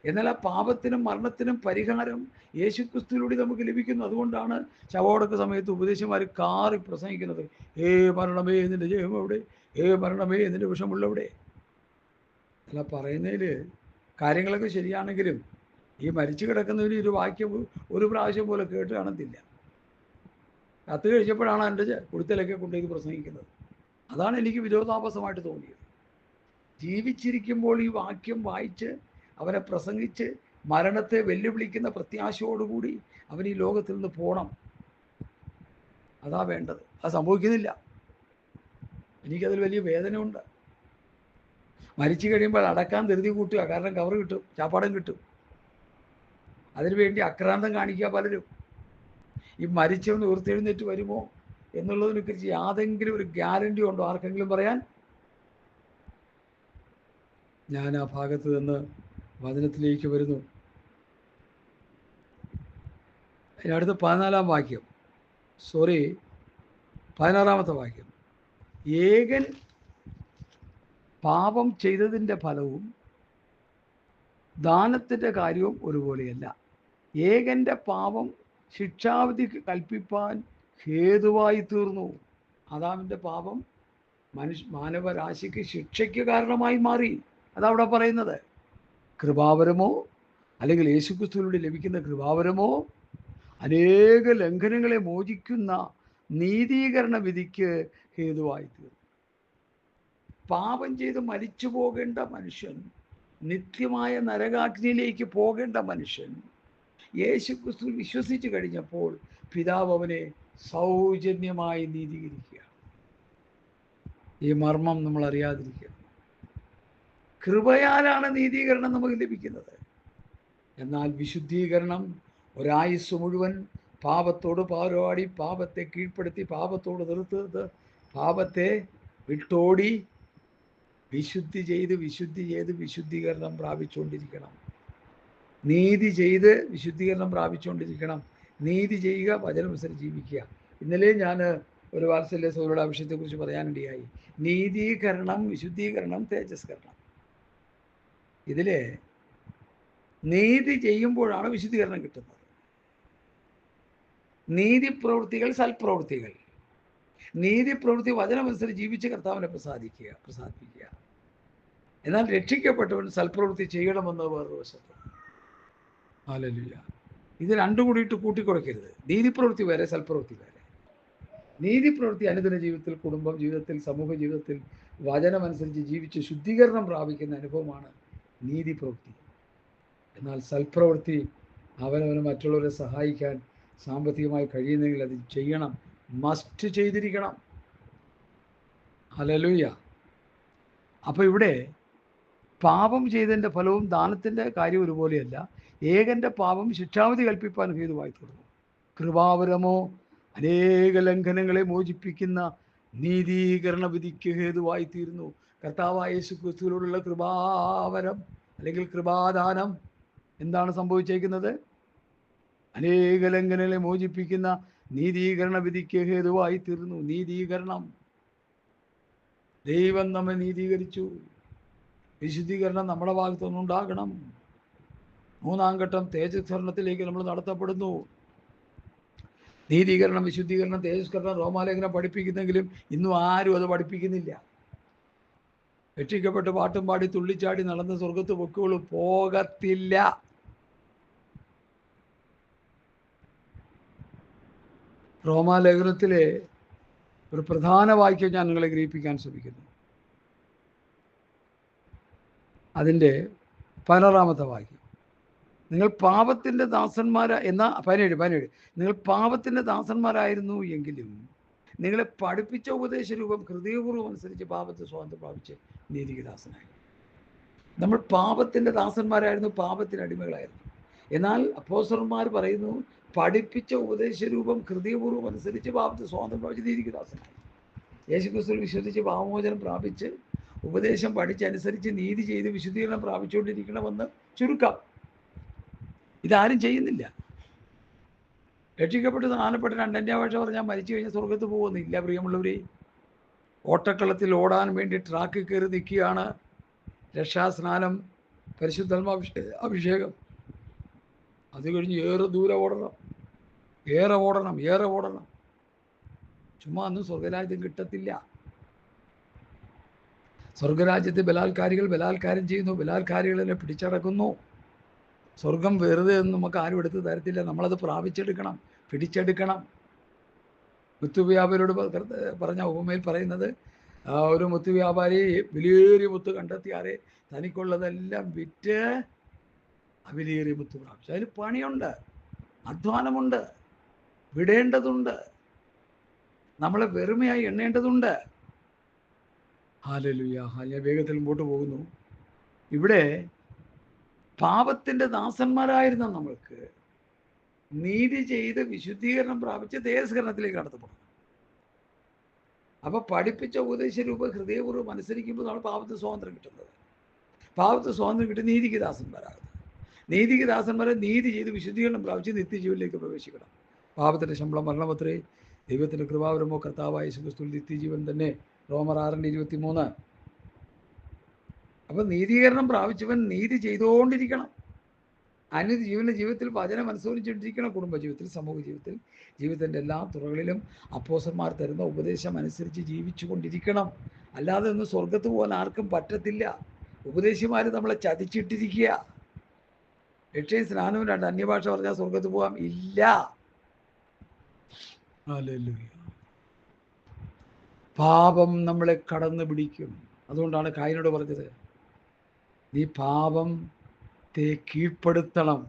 എന്നാൽ ആ പാപത്തിനും മരണത്തിനും പരിഹാരം യേശുക്രിസ്തുവിലൂടെ നമുക്ക് ലഭിക്കുന്നു. അതുകൊണ്ടാണ് ശവമടക്ക സമയത്ത് ഉപദേശിമാർ കാറി പ്രസംഗിക്കുന്നത്, ഏ മരണമേ നിന്റെ ജയം എവിടെ, ഏ മരണമേ നിന്റെ വിഷമുള്ളവിടെ. അല്ല, പറയുന്നതിൽ കാര്യങ്ങളൊക്കെ ശരിയാണെങ്കിലും ഈ മരിച്ചു കിടക്കുന്നതിന് ഒരു വാക്യം ഒരു പ്രാവശ്യം പോലെ കേട്ട് കാണത്തില്ല. കത്ത് കഴിച്ചപ്പോഴാണ് എൻ്റെ കുടുത്തലൊക്കെ കൊണ്ടുപോയി പ്രസംഗിക്കുന്നത്. അതാണ് എനിക്ക് വിരോധാഭാസമായിട്ട് തോന്നിയത്. ജീവിച്ചിരിക്കുമ്പോൾ ഈ വാക്യം വായിച്ച് അവനെ പ്രസംഗിച്ച് മരണത്തെ വെല്ലുവിളിക്കുന്ന പ്രത്യാശയോടുകൂടി അവൻ ഈ ലോകത്തിൽ നിന്ന് പോകണം. അതാ വേണ്ടത്. അത് സംഭവിക്കുന്നില്ല. എനിക്കതിൽ വലിയ വേദനയുണ്ട്. മരിച്ചു കഴിയുമ്പോൾ അടക്കാൻ ധൃതി കൂട്ടുക, കാരണം കവർ കിട്ടും, ചാപ്പാടം കിട്ടും. അതിനുവേണ്ടി അക്രാന്തം കാണിക്കുക പലരും. ഈ മരിച്ചവന് ഉയർത്തെഴുന്നേറ്റ് വരുമോ എന്നുള്ളതിനെക്കുറിച്ച് യാതെങ്കിലും ഒരു ഗ്യാരണ്ടി ഉണ്ടോ ആർക്കെങ്കിലും പറയാൻ? ഞാൻ ആ ഭാഗത്ത് നിന്ന് വചനത്തിലേക്ക് വരുന്നു. അടുത്ത 14-ാം വാക്യം, 16-ാമത്തെ വാക്യം. ഏകൻ പാപം ചെയ്തതിൻ്റെ ഫലവും ദാനത്തിൻ്റെ കാര്യവും ഒരുപോലെയല്ല. ഏകൻ്റെ പാപം ശിക്ഷാവിധി കൽപ്പിപ്പാൻ ഹേതുവായി തീർന്നു. ആദാമിൻ്റെ പാപം മാനവരാശിക്ക് ശിക്ഷയ്ക്ക് കാരണമായി മാറി. അതവിടെ പറയുന്നത്. കൃപാവരമോ അല്ലെങ്കിൽ യേശുക്രിസ്തുവിലൂടെ ലഭിക്കുന്ന കൃപാവരമോ അനേക ലംഘനങ്ങളെ മോചിക്കുന്ന നീതീകരണ വിധിക്ക് ഹേതുവായി തീർന്നു. പാപം ചെയ്ത് മരിച്ചു പോകേണ്ട മനുഷ്യൻ, നിത്യമായ നരകാഗ്നിയിലേക്ക് പോകേണ്ട മനുഷ്യൻ യേശുക്രിസ്തു വിശ്വസിച്ച് കഴിഞ്ഞപ്പോൾ പിതാവ് അവനെ സൗജന്യമായി നീതീകരിക്കുക. ഈ മർമ്മം നമ്മൾ അറിയാതിരിക്കുക. കൃപയാലാണ് നീതീകരണം നമുക്ക് ലഭിക്കുന്നത്. എന്നാൽ വിശുദ്ധീകരണം ഒരായുസ് മുഴുവൻ പാപത്തോട് പോരാടി, പാപത്തെ കീഴ്പ്പെടുത്തി, പാപത്തോട് നിർത്തത്, പാപത്തെ വിട്ടോടി വിശുദ്ധി ചെയ്ത് വിശുദ്ധീകരണം പ്രാപിച്ചുകൊണ്ടിരിക്കണം. നീതി ചെയ്ത് വിശുദ്ധീകരണം പ്രാപിച്ചുകൊണ്ടിരിക്കണം. നീതി ചെയ്യുക, വചനമനുസരിച്ച് ജീവിക്കുക. ഇന്നലെ ഞാൻ ഒരു വാത്സല്യ സൗരയുടെ ആവശ്യത്തെക്കുറിച്ച് പറയാനിടയായി. നീതീകരണം, വിശുദ്ധീകരണം, തേജസ്കരണം. ഇതിൽ നീതി ചെയ്യുമ്പോഴാണ് വിശുദ്ധീകരണം കിട്ടുന്നത്. നീതി പ്രവൃത്തികൾ സൽപ്രവൃത്തികൾ. നീതി പ്രവൃത്തി വചനമനുസരിച്ച് ജീവിച്ച് കർത്താവിനെ പ്രസാദിപ്പിക്കുക. എന്നാൽ രക്ഷിക്കപ്പെട്ടവൻ സൽപ്രവൃത്തി ചെയ്യണമെന്ന് വേറൊരു വശത്ത്. ഹല്ലേലൂയ. ഇത് രണ്ടും കൂടിയിട്ട് കൂട്ടിക്കുറയ്ക്കരുത്. നീതിപ്രവൃത്തി വേറെ, സൽപ്രവൃത്തി വേറെ. നീതിപ്രവൃത്തി അനുദിന ജീവിതത്തിൽ, കുടുംബ ജീവിതത്തിൽ, സമൂഹ ജീവിതത്തിൽ വചനമനുസരിച്ച് ജീവിച്ച് ശുദ്ധീകരണം പ്രാപിക്കുന്ന അനുഭവമാണ് നീതിപ്രവൃത്തി. എന്നാൽ സൽപ്രവൃത്തി അവനവന് മറ്റുള്ളവരെ സഹായിക്കാൻ സാമ്പത്തികമായി കഴിയുന്നെങ്കിൽ അത് ചെയ്യണം, മസ്റ്റ് ചെയ്തിരിക്കണം. ഹല്ലേലൂയ. അപ്പോൾ ഇവിടെ പാപം ചെയ്തതിൻ്റെ ഫലവും ദാനത്തിൻ്റെ കാര്യം ഒരുപോലെയല്ല. ഏകൻ്റെ പാപം ശിക്ഷാവിധി കൽപ്പിപ്പാൻ ഹേതുവായി തീർന്നു. കൃപാവരമോ അനേക ലംഘനങ്ങളെ മോചിപ്പിക്കുന്ന നീതീകരണ വിധിക്ക് ഹേതുവായി തീരുന്നു. കർത്താവായ യേശു ക്രിസ്തുവിനോടുള്ള കൃപാവരം അല്ലെങ്കിൽ കൃപാദാനം എന്താണ് സംഭവിച്ചേക്കുന്നത്? അനേക ലംഘനങ്ങളെ മോചിപ്പിക്കുന്ന നീതീകരണ വിധിക്ക് ഹേതുവായി തീർന്നു. നീതീകരണം, ദൈവം നമ്മെ നീതീകരിച്ചു. വിശുദ്ധീകരണം നമ്മുടെ ഭാഗത്തുനിന്നുണ്ടാകണം. മൂന്നാം ഘട്ടം തേജസ്കരണത്തിലേക്ക് നമ്മൾ നടത്തപ്പെടുന്നു. നീതീകരണം, വിശുദ്ധീകരണം, തേജസ്കരണം റോമാലേഖനം പഠിപ്പിക്കുന്നെങ്കിലും ഇന്നും ആരും അത് പഠിപ്പിക്കുന്നില്ല. രക്ഷിക്കപ്പെട്ട് പാട്ടും പാടി തുള്ളിച്ചാടി നടന്ന് സ്വർഗത്ത് പൊക്കുകളും പോകത്തില്ല. റോമാലേഖനത്തിലെ ഒരു പ്രധാന വാക്യം ഞാൻ നിങ്ങളെ ഗ്രഹിപ്പിക്കാൻ ശ്രമിക്കുന്നു. അതിൻ്റെ 16-ാമത്തെ വാക്യം. നിങ്ങൾ പാപത്തിൻ്റെ ദാസന്മാരാ 17 നിങ്ങൾ പാപത്തിൻ്റെ ദാസന്മാരായിരുന്നു എങ്കിലും നിങ്ങളെ പഠിപ്പിച്ച ഉപദേശ രൂപം ഹൃദയപൂർവ്വം അനുസരിച്ച് പാപത്തെ സ്വാതന്ത്ര്യം പ്രാപിച്ച് നീതിക്ക് ദാസനായി. നമ്മൾ പാപത്തിൻ്റെ ദാസന്മാരായിരുന്നു, പാപത്തിന് അടിമകളായിരുന്നു. എന്നാൽ അപ്പോസ്തലന്മാർ പറയുന്നു, പഠിപ്പിച്ച ഉപദേശ രൂപം ഹൃദയപൂർവ്വം അനുസരിച്ച് പാപത്തെ സ്വാതന്ത്ര്യം പ്രാപിച്ച് നീതിക്ക് ദാസനായി. യേശുക്രിസ്തുവിൽ വിശ്വസിച്ച് പാപമോചനം പ്രാപിച്ച് ഉപദേശം പഠിച്ചനുസരിച്ച് നീതി ചെയ്ത് വിശുദ്ധീകരണം പ്രാപിച്ചുകൊണ്ടിരിക്കണമെന്ന് ചുരുക്കം. ഇതാരും ചെയ്യുന്നില്ല. രക്ഷിക്കപ്പെട്ട് സ്നാനപ്പെട്ട് 2 ഭാഷ പറഞ്ഞാൽ മരിച്ചു കഴിഞ്ഞാൽ സ്വർഗത്ത് പോകുന്നില്ല. പ്രിയമുള്ളവരെ, ഓട്ടക്കളത്തിൽ ഓടാൻ വേണ്ടി ട്രാക്കിൽ കയറി നിൽക്കുകയാണ്. രക്ഷാസ്നാനം, പരിശുദ്ധാത്മാഭിഷേകം. അത് കഴിഞ്ഞ് ഏറെ ദൂരം ഓടണം, ഏറെ ഓടണം. ചുമ്മാ ഒന്നും സ്വർഗരാജ്യം കിട്ടത്തില്ല. സ്വർഗരാജ്യത്തെ ബലാത്കാരം ചെയ്യുന്നു, ബലാത്കാരികളെ പിടിച്ചടക്കുന്നു. സ്വർഗം വെറുതെ ഒന്നും നമുക്ക് ആരും എടുത്ത് തരത്തില്ല. നമ്മളത് പ്രാപിച്ചെടുക്കണം, പിടിച്ചെടുക്കണം. മുത്തുവ്യാപാരിയോട് പറഞ്ഞ ഉപമയിൽ പറയുന്നത്, ഒരു മുത്തുവ്യാപാരി വിലയേറിയ മുത്ത് കണ്ടെത്തിയാരെ തനിക്കുള്ളതെല്ലാം വിറ്റ് വിലയേറിയ മുത്ത് പ്രാപിച്ചു. അതിന് പണിയുണ്ട്, അധ്വാനമുണ്ട്, വിടേണ്ടതുണ്ട്, നമ്മളെ വെറുമയായി എണ്ണേണ്ടതുണ്ട്. ഹല്ലേലൂയ. വേഗത്തിൽ മുമ്പോട്ട് പോകുന്നു. ഇവിടെ പാപത്തിൻ്റെ ദാസന്മാരായിരുന്ന നമ്മൾക്ക് നീതി ചെയ്ത് വിശുദ്ധീകരണം പ്രാപിച്ച് തേജസ്കരണത്തിലേക്ക് നടത്തപ്പെടും. അപ്പൊ പഠിപ്പിച്ച ഉപദേശ രൂപ ഹൃദയപൂർവ്വം അനുസരിക്കുമ്പോൾ നമ്മൾ പാപത്തിന് സ്വാതന്ത്ര്യം കിട്ടുന്നത്. പാപത്തിന് സ്വാതന്ത്ര്യം കിട്ടി നീതിക്ക് ദാസന്മാരാകുന്നത്. നീതിക്ക് ദാസന്മാരെ നീതി ചെയ്ത് വിശുദ്ധീകരണം പ്രാപിച്ച് നിത്യജീവനിലേക്ക് പ്രവേശിക്കണം. പാപത്തിൻ്റെ ശമ്പളം മരണമത്രേ, ദൈവത്തിൻ്റെ കൃപാവരമോ കർത്താവായ യേശുക്രിസ്തുവിൽ നിത്യജീവൻ തന്നെ. റോമർ 6:23. അപ്പം നീതീകരണം പ്രാപിച്ചവൻ നീതി ചെയ്തുകൊണ്ടിരിക്കണം. ജീവിതത്തിൽ വചനം അനുസരിച്ചുകൊണ്ടിരിക്കണം. കുടുംബജീവിതത്തിൽ, സമൂഹ ജീവിതത്തിൽ, ജീവിതത്തിൻ്റെ എല്ലാ തുറകളിലും അപ്പോസ്തലന്മാർ തരുന്ന ഉപദേശം അനുസരിച്ച് ജീവിച്ചു കൊണ്ടിരിക്കണം. അല്ലാതെ ഒന്നും സ്വർഗത്ത് പോകാൻ ആർക്കും പറ്റത്തില്ല. ഉപദേശിമാർ നമ്മളെ ചതിച്ചിട്ടിരിക്കുക. രക്ഷയും സ്നാനവും 2 അന്യഭാഷ പറഞ്ഞാൽ സ്വർഗത്ത് പോകാൻ ഇല്ല. ഹല്ലേലൂയ. പാപം നമ്മളെ കടന്നു പിടിക്കും. അതുകൊണ്ടാണ് കായനോട് പറഞ്ഞത്, നീ പാപത്തെ കീഴ്പ്പെടുത്തണം,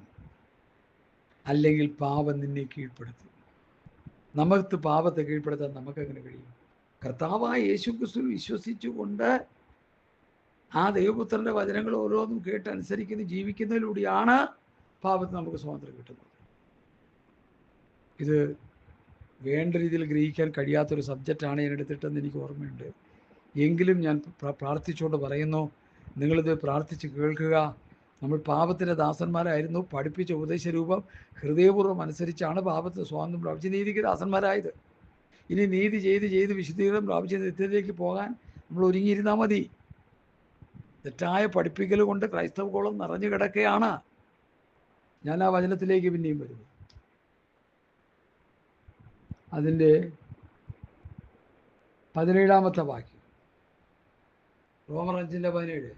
അല്ലെങ്കിൽ പാപം നിന്നെ കീഴ്പ്പെടുത്തും. നമുക്ക് പാപത്തെ കീഴ്പ്പെടുത്താൻ നമുക്കെങ്ങനെ കഴിയും? കർത്താവായ യേശുക്രിസ്തുവിൽ വിശ്വസിച്ചുകൊണ്ട് ആ ദൈവപുത്രൻ്റെ വചനങ്ങൾ ഓരോന്നും കേട്ടനുസരിക്കുന്ന ജീവിക്കുന്നതിലൂടെയാണ് പാപത്തിന് നമുക്ക് സ്വാതന്ത്ര്യം കിട്ടുന്നത്. ഇത് വേണ്ട രീതിയിൽ ഗ്രഹിക്കാൻ കഴിയാത്തൊരു സബ്ജക്റ്റാണ് ഞാൻ എടുത്തിട്ടെന്ന് എനിക്ക് ഓർമ്മയുണ്ട്. എങ്കിലും ഞാൻ പ്രാർത്ഥിച്ചുകൊണ്ട് പറയുന്നു, നിങ്ങളിത് പ്രാർത്ഥിച്ച് കേൾക്കുക. നമ്മൾ പാപത്തിൻ്റെ ദാസന്മാരായിരുന്നു. പഠിപ്പിച്ച ഉപദേശരൂപം ഹൃദയപൂർവ്വം അനുസരിച്ചാണ് പാപത്തിന് സ്വാതന്ത്ര്യം പ്രാപിച്ച് നീതിക്ക് ദാസന്മാരായത്. ഇനി നീതി ചെയ്ത് വിശുദ്ധീകരണം പ്രാപിച്ച് നിത്യത്തിലേക്ക് പോകാൻ നമ്മൾ ഒരുങ്ങിയിരുന്നാൽ മതി. തെറ്റായ പഠിപ്പിക്കൽ കൊണ്ട് ക്രൈസ്തവ കോളം നിറഞ്ഞു കിടക്കുകയാണ്. ഞാൻ ആ വചനത്തിലേക്ക് പിന്നെയും വരുന്നു. അതിൻ്റെ 17-ാമത്തെ വാക്യം, റോമർ 5:17.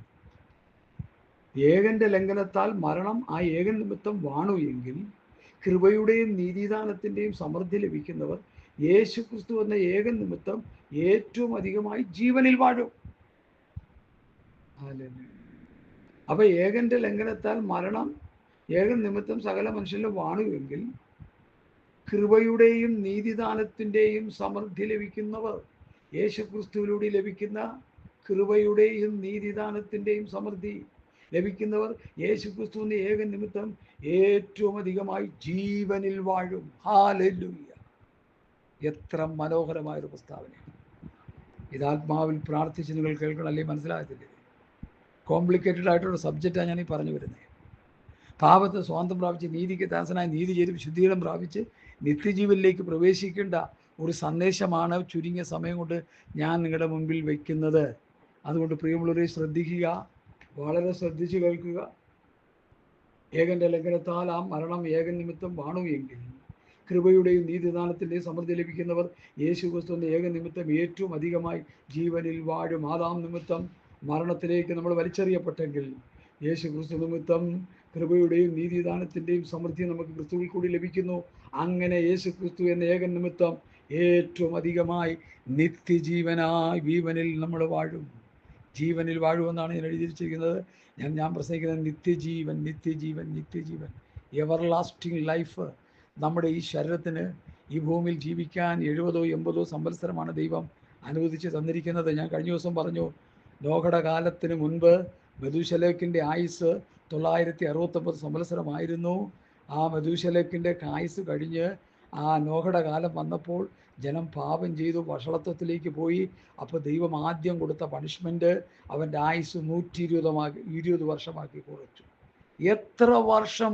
ഏകന്റെ ലംഘനത്താൽ മരണം ആ ഏകൻ നിമിത്തം വാണു എങ്കിൽ കൃപയുടെയും നീതിദാനത്തിൻ്റെയും സമൃദ്ധി ലഭിക്കുന്നവർ യേശു ക്രിസ്തു എന്ന ഏകൻ നിമിത്തം ഏറ്റവും അധികമായി ജീവനിൽ വാഴും. അപ്പൊ ഏകന്റെ ലംഘനത്താൽ മരണം ഏകൻ നിമിത്തം സകല മനുഷ്യരിലും വാണുവെങ്കിൽ കൃപയുടെയും നീതിദാനത്തിൻ്റെയും സമൃദ്ധി ലഭിക്കുന്നവർ, യേശു ക്രിസ്തുവിലൂടെ ലഭിക്കുന്ന കൃപയുടെയും നീതിദാനത്തിൻ്റെയും സമൃദ്ധി ലഭിക്കുന്നവർ യേശു ക്രിസ്തുവിന്റെ ഏകൻ നിമിത്തം ഏറ്റവും അധികമായി ജീവനിൽ വാഴും. ഹല്ലേലൂയ! എത്ര മനോഹരമായൊരു പ്രസ്താവനയാണ് ഇത്. ആത്മാവിൽ പ്രാർത്ഥിച്ച് നിങ്ങൾ കേൾക്കണം, അല്ലെങ്കിൽ മനസ്സിലാകത്തില്ലേ? കോംപ്ലിക്കേറ്റഡ് ആയിട്ടുള്ള സബ്ജക്റ്റാണ് ഞാൻ ഈ പറഞ്ഞു വരുന്നത്. പാപത്തെ സ്വാതന്ത്ര്യം പ്രാപിച്ച് നീതിക്ക് ദാസനായി നീതി ചെയ്ത് ശുദ്ധീകരണം പ്രാപിച്ച് നിത്യജീവനിലേക്ക് പ്രവേശിക്കേണ്ട ഒരു സന്ദേശമാണ് ചുരുങ്ങിയ സമയം കൊണ്ട് ഞാൻ നിങ്ങളുടെ മുൻപിൽ വയ്ക്കുന്നത്. അതുകൊണ്ട് പ്രിയമുള്ളവരെ ശ്രദ്ധിക്കുക, വളരെ ശ്രദ്ധിച്ച് കേൾക്കുക. ഏകന്റെ ലംഘനത്താൽ ആ മരണം ഏകൻ നിമിത്തം വാണു എങ്കിൽ കൃപയുടെയും നീതിദാനത്തിൻ്റെയും സമൃദ്ധി ലഭിക്കുന്നവർ യേശു ക്രിസ്തുവിന്റെ ഏകൻ നിമിത്തം ഏറ്റവും അധികമായി ജീവനിൽ വാഴും. ആദാം നിമിത്തം മരണത്തിലേക്ക് നമ്മൾ വലിച്ചെറിയപ്പെട്ടെങ്കിൽ യേശു ക്രിസ്തു നിമിത്തം കൃപയുടെയും നീതിദാനത്തിൻ്റെയും സമൃദ്ധി നമുക്ക് ക്രിസ്തുവിൽ കൂടി ലഭിക്കുന്നു. അങ്ങനെ യേശു ക്രിസ്തു എന്ന ഏകൻ നിമിത്തം ഏറ്റവും അധികമായി നിത്യജീവനായി ജീവനിൽ നമ്മൾ വാഴും. ജീവനിൽ വാഴുമെന്നാണ് ഞാൻ എഴുതിയിരിച്ചിരിക്കുന്നത്. ഞാൻ പ്രസംഗിക്കുന്നത് നിത്യജീവൻ, നിത്യജീവൻ, നിത്യജീവൻ, എവർ ലാസ്റ്റിംഗ് ലൈഫ്. നമ്മുടെ ഈ ശരീരത്തിന് ഈ ഭൂമിയിൽ ജീവിക്കാൻ 70-80 സംവത്സരമാണ് ദൈവം അനുവദിച്ച് തന്നിരിക്കുന്നത്. ഞാൻ കഴിഞ്ഞ ദിവസം പറഞ്ഞു, നോഹയുടെ കാലത്തിന് മുൻപ് മെഥൂശലഹിന്റെ ആയുസ് 969 സംവത്സരമായിരുന്നു. ആ മെഥൂശലഹിന്റെ ആയുസ് കഴിഞ്ഞ് ആ നോഹയുടെ കാലം വന്നപ്പോൾ ജനം പാപം ചെയ്തു, വഷളത്വത്തിലേക്ക് പോയി. അപ്പോൾ ദൈവം ആദ്യം കൊടുത്ത പണിഷ്മെൻറ്റ് അവൻ്റെ ആയുസ് 120 വർഷമാക്കി കുറച്ചു. എത്ര വർഷം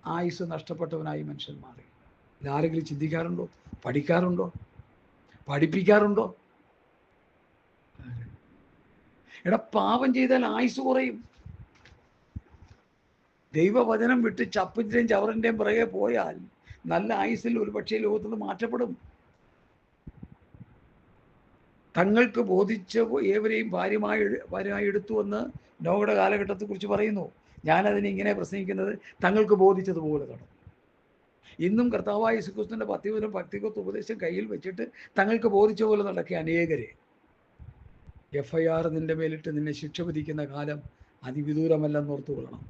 ആയുസ് നഷ്ടപ്പെട്ടവനായി മനുഷ്യൻ മാറി. ഇതാരെങ്കിലും ചിന്തിക്കാറുണ്ടോ? പഠിക്കാറുണ്ടോ? പഠിപ്പിക്കാറുണ്ടോ? എടാ, പാപം ചെയ്താൽ ആയുസ് കുറയും. ദൈവവചനം വിട്ട് ചപ്പിൻ്റെയും ചവറിൻ്റെയും പിറകെ പോയാൽ നല്ല ആയുസ്സിൽ ഒരു പക്ഷേ ലോകത്തുനിന്ന് മാറ്റപ്പെടും. തങ്ങൾക്ക് ബോധിച്ച ഏവരെയും ഭാര്യമായി എടുത്തുവെന്ന് നോഹയുടെ കാലഘട്ടത്തെക്കുറിച്ച് പറയുന്നു. ഞാനതിനെ ഇങ്ങനെ പ്രസംഗിക്കുന്നത്, തങ്ങൾക്ക് ബോധിച്ചതുപോലെ നടന്നു. ഇന്നും കർത്താവായ യേശു ക്രിസ്തുവിന്റെ ഭക്തിഗത ഉപദേശം കയ്യിൽ വെച്ചിട്ട് തങ്ങൾക്ക് ബോധിച്ച പോലെ നടക്കിയ അനേകരെ FIR നിന്റെ മേലിട്ട് നിന്നെ ശിക്ഷ വിധിക്കുന്ന കാലം അതിവിദൂരമല്ലെന്ന് ഓർത്തുകൊള്ളണം.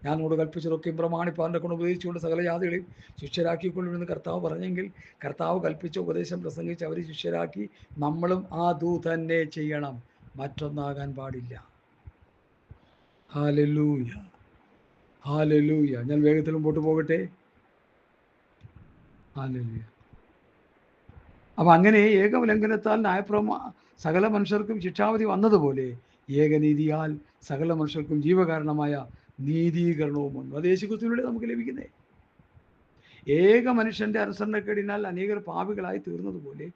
ഞാൻ നോട് കൽപ്പിച്ചതൊക്കെ പ്രമാണിപ്പാറിനെ കൊണ്ട് ഉപദേശിച്ചുകൊണ്ട് സകല ജാതികളെയും ശിഷ്യരാക്കിക്കൊള്ളുമെന്ന് കർത്താവ് പറഞ്ഞെങ്കിൽ കർത്താവ് കൽപ്പിച്ച ഉപദേശം പ്രസംഗിച്ച് അവർ ശിഷ്യരാക്കി നമ്മളും അത് തന്നെ ചെയ്യണം. മറ്റൊന്നാകാൻ പാടില്ല. Hallelujah, hallelujah. ഞാൻ വേഗത്തിൽ മുമ്പോട്ട് പോകട്ടെ. ഹല്ലേലൂയ. അപ്പം അങ്ങനെ ഏകലംഘനത്താൽ സകല മനുഷ്യർക്കും ശിക്ഷാവിധി വന്നതുപോലെ ഏകനീതിയാൽ സകല മനുഷ്യർക്കും ജീവകാരണമായ നീതീകരണവും വന്നു. അത് യേശുക്രിസ്തുവിലൂടെ നമുക്ക് ലഭിക്കുന്നേ. ഏക മനുഷ്യന്റെ അനുസരണക്കേടിനാൽ അനേകർ പാപികളായി തീർന്നതുപോലെ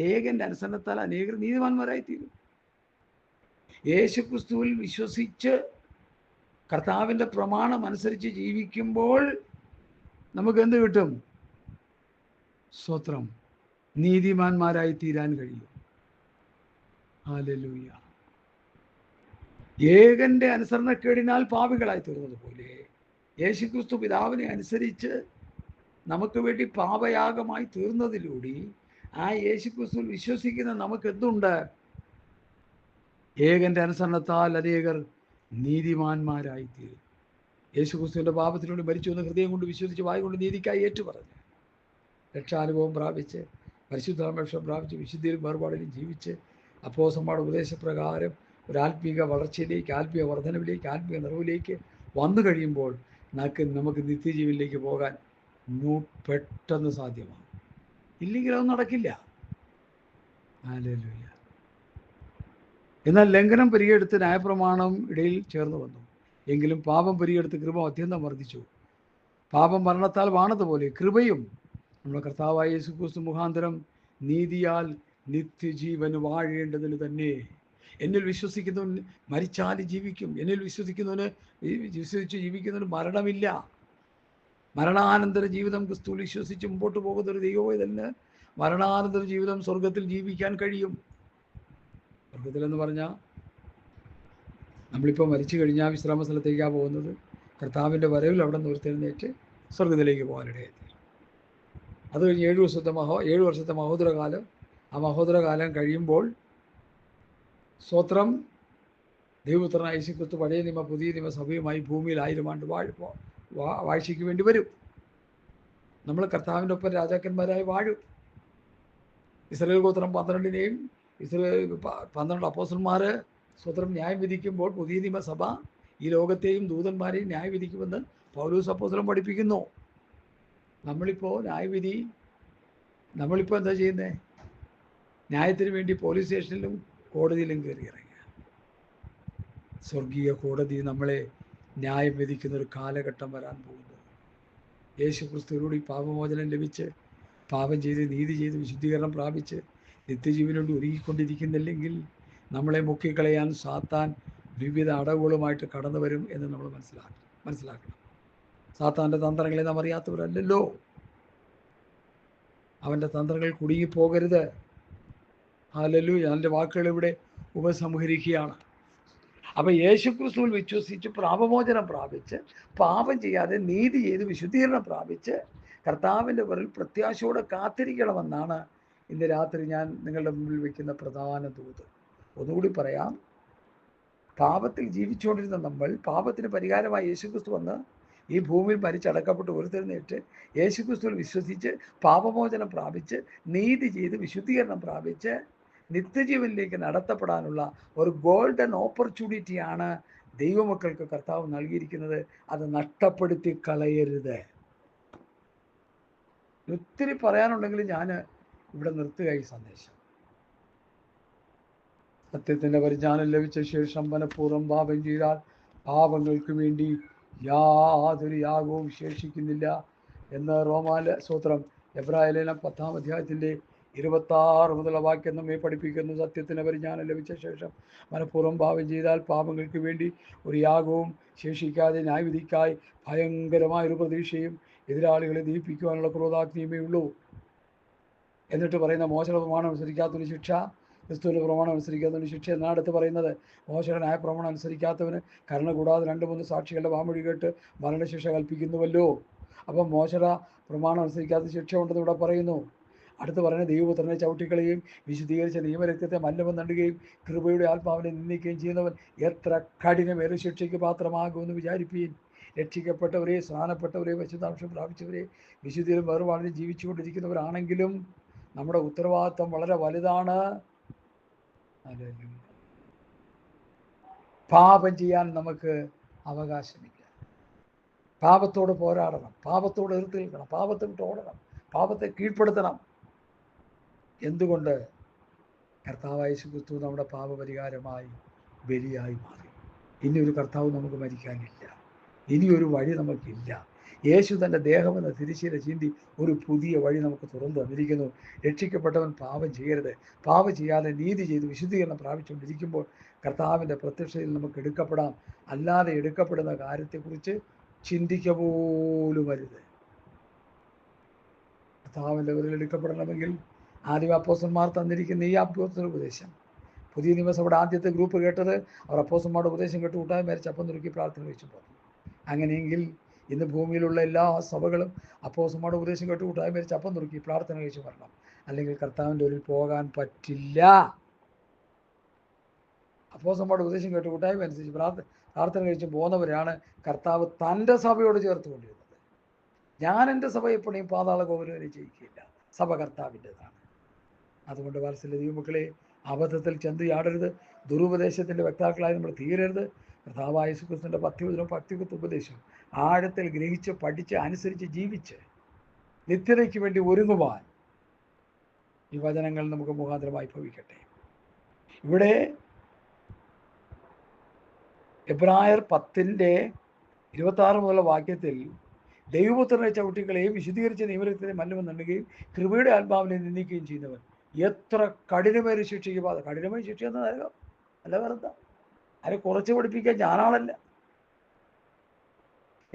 ഏകന്റെ അനുസരണത്താൽ അനേകർ നീതിമാന്മാരായി തീരും. യേശുക്രിസ്തുവിൽ വിശ്വസിച്ച് കർത്താവിൻ്റെ പ്രമാണം അനുസരിച്ച് ജീവിക്കുമ്പോൾ നമുക്ക് എന്ത് കിട്ടും? സ്തോത്രം, നീതിമാന്മാരായി തീരാൻ കഴിയും. ഹല്ലേലൂയ. ഏകന്റെ അനുസരണക്കേടിനാൽ പാപികളായി തീർന്നതുപോലെ യേശുക്രിസ്തു പിതാവിനെ അനുസരിച്ച് നമുക്ക് വേണ്ടി പാപയാഗമായി തീർന്നതിലൂടെ ആ യേശുക്രിസ്തുവിൽ വിശ്വസിക്കുന്ന നമുക്ക് എന്തുണ്ട്? ഏകന്റെ അനുസരണത്താൽ അനേകർ നീതിമാന്മാരായി തീരും. യേശുക്രിസ്തുവിന്റെ പാപത്തിലൂടെ മരിച്ചു എന്ന് ഹൃദയം കൊണ്ട് വിശ്വസിച്ച് വായ കൊണ്ട് നീതിക്കായി ഏറ്റുപറഞ്ഞ് രക്ഷാനുഭവം പ്രാപിച്ച് പരിശുദ്ധാത്മാഭിഷേകം പ്രാപിച്ച് വിശുദ്ധിയിലും വേർപാടിലും ജീവിച്ച് അപ്പോസ്തലന്മാരുടെ ഉപദേശപ്രകാരം ഒരു ആത്മീക വളർച്ചയിലേക്ക്, ആത്മീയ വർധനവിലേക്ക്, ആത്മീയ നിറവിലേക്ക് വന്നു കഴിയുമ്പോൾ നമുക്ക് നിത്യജീവനിലേക്ക് പോകാൻ പെട്ടെന്ന് സാധ്യമാണ്. ഇല്ലെങ്കിൽ അത് നടക്കില്ല. ഹല്ലേലൂയ. എന്നാൽ ലംഘനം പരിഗെടുത്ത് ന്യായപ്രമാണം ഇടയിൽ ചേർന്ന് വന്നു. എങ്കിലും പാപം പരിഗെടുത്ത് കൃപ അത്യന്തം വർദ്ധിച്ചു. പാപം മരണത്താൽ വാണതുപോലെ കൃപയും നമ്മുടെ കർത്താവായ യേശുക്രിസ്തു മുഖാന്തരം നീതിയാൽ നിത്യജീവന് വാഴേണ്ടതിന് തന്നെ. എന്നിൽ വിശ്വസിക്കുന്നവൻ മരിച്ചാലും ജീവിക്കും. എന്നിൽ വിശ്വസിച്ച് ജീവിക്കുന്നതിന് മരണമില്ല. മരണാനന്തര ജീവിതം ക്രിസ്തുവിൽ വിശ്വസിച്ച് മുമ്പോട്ട് പോകുന്ന ഒരു ദൈവവേദന് മരണാനന്തര ജീവിതം സ്വർഗത്തിൽ ജീവിക്കാൻ കഴിയും. സ്വർഗത്തിലെന്ന് പറഞ്ഞാൽ നമ്മളിപ്പോൾ മരിച്ചു കഴിഞ്ഞാൽ വിശ്രാമ സ്ഥലത്തേക്കാണ് പോകുന്നത്. കർത്താവിൻ്റെ വരവിൽ അവിടെ നിർത്തിരുന്നേറ്റ് സ്വർഗത്തിലേക്ക് പോകാനിടയായി. അത് കഴിഞ്ഞ് 7 വർഷത്തെ മഹോദരകാലം. ആ മഹോദരകാലം കഴിയുമ്പോൾ സ്തോത്രം, ദൈവപുത്രനായ യേശുക്രിസ്തു പഴയ നിയമ പുതിയ നിയമ സഭയുമായി ഭൂമിയിൽ 1000 ആണ്ട് വാഴ്ചയ്ക്ക് വേണ്ടി വരും. നമ്മൾ കർത്താവിൻ്റെ ഒപ്പം രാജാക്കന്മാരായി വാഴും. ഇസ്രായേൽ ഗോത്രം 12 ഇസ്രായേൽ 12 അപ്പോസ്തലന്മാർ സ്വതന്ത്രം ന്യായം വിധിക്കുമ്പോൾ പുതിയ നിയമസഭ ഈ ലോകത്തെയും ദൂതന്മാരെയും ന്യായം വിധിക്കുമെന്ന് പൗലോസ് അപ്പോസ്തലൻ പഠിപ്പിക്കുന്നു. നമ്മളിപ്പോൾ നമ്മളിപ്പോൾ എന്താ ചെയ്യുന്നത്? ന്യായത്തിന് വേണ്ടി പോലീസ് സ്റ്റേഷനിലും കോടതിയിലും കയറി ഇറങ്ങുക. സ്വർഗീയ കോടതി നമ്മളെ ന്യായം വിധിക്കുന്ന ഒരു കാലഘട്ടം വരാൻ പോകുന്നു. യേശു ക്രിസ്തുവിലൂടെ പാപമോചനം ലഭിച്ച് പാപം ചെയ്ത് നീതി ചെയ്ത് വിശുദ്ധീകരണം പ്രാപിച്ച് നിത്യജീവനോട് ഒരുങ്ങിക്കൊണ്ടിരിക്കുന്നില്ലെങ്കിൽ നമ്മളെ മുക്കിക്കളയാൻ സാത്താൻ വിവിധ അടവുകളുമായിട്ട് കടന്നു വരും എന്ന് നമ്മൾ മനസ്സിലാക്കണം. സാത്താൻ്റെ തന്ത്രങ്ങളെ നാം അറിയാത്തവരല്ലല്ലോ. അവൻ്റെ തന്ത്രങ്ങൾ കുടുങ്ങിപ്പോകരുത്. ഹല്ലേലൂയ. എൻ്റെ വാക്കുകൾ ഇവിടെ ഉപസംഹരിക്കുകയാണ്. അപ്പം യേശുക്രിസ്തുവിൽ വിശ്വസിച്ച് പാപമോചനം പ്രാപിച്ച് പാപം ചെയ്യാതെ നീതി ചെയ്ത് വിശുദ്ധീകരണം പ്രാപിച്ച് കർത്താവിൻ്റെ വരവിൽ പ്രത്യാശയോടെ കാത്തിരിക്കണമെന്നാണ് ഇന്ന് രാത്രി ഞാൻ നിങ്ങളുടെ മുമ്പിൽ വയ്ക്കുന്ന പ്രധാന ദൂത്. ഒന്നുകൂടി പറയാം. പാപത്തിൽ ജീവിച്ചുകൊണ്ടിരുന്ന നമ്മൾ പാപത്തിന് പരിഹാരമായി യേശുക്രിസ്തു വന്ന് ഈ ഭൂമിയിൽ മരിച്ചടക്കപ്പെട്ട് ഉയർത്തെഴുന്നേറ്റ് യേശുക്രിസ്തുവിൽ വിശ്വസിച്ച് പാപമോചനം പ്രാപിച്ച് നീതി ചെയ്ത് വിശുദ്ധീകരണം പ്രാപിച്ച് നിത്യജീവനിലേക്ക് നടത്തപ്പെടാനുള്ള ഒരു ഗോൾഡൻ ഓപ്പർച്യൂണിറ്റിയാണ് ദൈവമക്കൾക്ക് കർത്താവ് നൽകിയിരിക്കുന്നത്. അത് നഷ്ടപ്പെടുത്തി കളയരുത്. ഒത്തിരി പറയാനുണ്ടെങ്കിൽ ഞാൻ ഇവിടെ നിർത്തുക ഈ സന്ദേശം. സത്യത്തിൻ്റെ പരിജ്ഞാനം ലഭിച്ച ശേഷം മനഃപൂർവ്വം പാപം ചെയ്താൽ പാപങ്ങൾക്ക് വേണ്ടി യാതൊരു യാഗവും ശേഷിക്കുന്നില്ല എന്ന് എബ്രായ ലേഖനം 10-ാം അധ്യായത്തിൻ്റെ 26 മുതലുള്ള വാക്യം നമ്മെ പഠിപ്പിക്കുന്നു. സത്യത്തിന് പരിജ്ഞാനം ലഭിച്ച ശേഷം മനഃപൂർവ്വം പാപം ചെയ്താൽ പാപങ്ങൾക്ക് വേണ്ടി ഒരു യാഗവും ശേഷിക്കാതെ ന്യായവിധിക്കായി ഭയങ്കരമായൊരു പ്രതീക്ഷയും എതിരാളികളെ ദീപിക്കുവാനുള്ള ക്രോധാഗ്നിയുമേ ഉള്ളൂ. എന്നിട്ട് പറയുന്ന മോശയുടെ പ്രമാണം അനുസരിക്കാത്തതിന് ശിക്ഷ, ക്രിസ്തുവിൻ്റെ പ്രമാണം അനുസരിക്കാത്തതിന് ശിക്ഷ എന്നാണ് അടുത്ത് പറയുന്നത്. മോശയുടെ ന്യായ പ്രമാണം അനുസരിക്കാത്തവന് കരുണ കൂടാതെ 2-3 സാക്ഷികളുടെ വാമൊഴി കേട്ട് മരണശിക്ഷ കൽപ്പിക്കുന്നുവല്ലോ. അപ്പം മോശയുടെ പ്രമാണം അനുസരിക്കാത്ത ശിക്ഷ ഉണ്ടെന്ന് ഇവിടെ പറയുന്നു. അടുത്ത് പറയുന്ന ദൈവപുത്രനെ ചവിട്ടിക്കളയുകയും വിശുദ്ധീകരിച്ച നിയമരക്തത്തെ മല്ലവം നടുകയും കൃപയുടെ ആത്മാവിനെ നിന്ദിക്കുകയും ചെയ്യുന്നവൻ എത്ര കഠിനമേറെ ശിക്ഷയ്ക്ക് പാത്രമാകുമെന്ന് വിചാരിപ്പീൻ. രക്ഷിക്കപ്പെട്ടവരെ, സ്നാനപ്പെട്ടവരെ, വിശുദ്ധാംശം പ്രാപിച്ചവരെ, വിശുദ്ധിയിലും വേർപാടിലും ജീവിച്ചുകൊണ്ടിരിക്കുന്നവരാണെങ്കിലും നമ്മുടെ ഉത്തരവാദിത്വം വളരെ വലുതാണ്. പാപം ചെയ്യാൻ നമുക്ക് അവകാശമില്ല. പാപത്തോട് പോരാടണം, പാപത്തോട് എതിർത്ത് നിൽക്കണം, പാപത്തെ വിട്ട് ഓടണം, പാപത്തെ കീഴ്പ്പെടുത്തണം. എന്തുകൊണ്ട്? കർത്താവായ യേശുക്രിസ്തു നമ്മുടെ പാപപരിഹാരമായി ബലിയായി മാറി. ഇനിയൊരു കർത്താവ് നമുക്ക് മരിക്കാനില്ല, ഇനിയൊരു വഴി നമുക്കില്ല. യേശു തൻ്റെ ദേഹമെന്ന തിരിശീല ചീന്തി ഒരു പുതിയ വഴി നമുക്ക് തുറന്നു തന്നിരിക്കുന്നു. രക്ഷിക്കപ്പെട്ടവൻ പാപം ചെയ്യരുത്. പാപം ചെയ്യാതെ നീതി ചെയ്ത് വിശുദ്ധീകരണം പ്രാപിച്ചുകൊണ്ടിരിക്കുമ്പോൾ കർത്താവിൻ്റെ പ്രത്യക്ഷതയിൽ നമുക്ക് എടുക്കപ്പെടാം. അല്ലാതെ എടുക്കപ്പെടുന്ന കാര്യത്തെക്കുറിച്ച് ചിന്തിക്ക പോലും അരുത്. കർത്താവിൻ്റെ വരവിൽ എടുക്കപ്പെടണമെങ്കിൽ ആദ്യം അപ്പോസ്തലന്മാർ തന്നിരിക്കുന്ന ഈ ഉപദേശം, പുതിയ നിയമസഭയുടെ ആദ്യത്തെ ഗ്രൂപ്പ് കേട്ടത് അവർ അപ്പോസ്തലന്മാരുടെ ഉപദേശം കേട്ട് കൂട്ടായി മരിച്ച് അപ്പം നുറുക്കി പ്രാർത്ഥന കഴിച്ചു പോകുന്നു. അങ്ങനെയെങ്കിൽ ഇന്ന് ഭൂമിയിലുള്ള എല്ലാ സഭകളും അപ്പോസ്തലന്മാരുടെ ഉപദേശം കേട്ട് കൂട്ടായി മരിച്ച് അപ്പം നുറുക്കി പ്രാർത്ഥന കഴിച്ചു വരണം. അല്ലെങ്കിൽ കർത്താവിൻ്റെ ഉള്ളിൽ പോകാൻ പറ്റില്ല. അപ്പോസ്തലന്മാരുടെ ഉപദേശം കേട്ട് കൂട്ടായ്മ അനുസരിച്ച് പ്രാർത്ഥന കഴിച്ച് പോകുന്നവരാണ് കർത്താവ് തൻ്റെ സഭയോട് ചേർത്ത് കൊണ്ടിരുന്നത്. ഞാൻ എൻ്റെ സഭ എപ്പോഴും പാതാള ഗോപുരം വരെ ജയിക്കില്ല. സഭ കർത്താവിൻ്റെതാണ്. അതുകൊണ്ട് വാത്സല്യ ദൈവമക്കളെ, അബദ്ധത്തിൽ ചന്തയാടരുത്. ദുരുപദേശത്തിൻ്റെ വക്താക്കളായി നമ്മൾ തീരരുത്. കർത്താവായ യേശുക്രിസ്തുവിൻ്റെ ഭക്തിയുക്ത ഉപദേശം ആഴത്തിൽ ഗ്രഹിച്ച് പഠിച്ച് അനുസരിച്ച് ജീവിച്ച് നിത്യതയ്ക്ക് വേണ്ടി ഒരുങ്ങുവാൻ ഈ വചനങ്ങൾ നമുക്ക് മുഖാന്തരമായി ഭവിക്കട്ടെ. ഇവിടെ എബ്രായർ 10:26 മുതലുള്ള വാക്യത്തിൽ ദൈവപുത്രനെ ചവിട്ടികളെയും വിശുദ്ധീകരിച്ച നിയമത്തെ മല്ലവം നടുകയും കൃപയുടെ ആത്മാവിനെ നിന്ദിക്കുകയും ചെയ്യുന്നവൻ എത്ര കഠിനമേറെ ശിക്ഷയ്ക്ക് പാത. കഠിനമായ ശിക്ഷ എന്ന നരകം അല്ല, വേറെന്താ? അതിനെ കുറച്ച് പഠിപ്പിക്കാൻ ഞാനാളല്ല.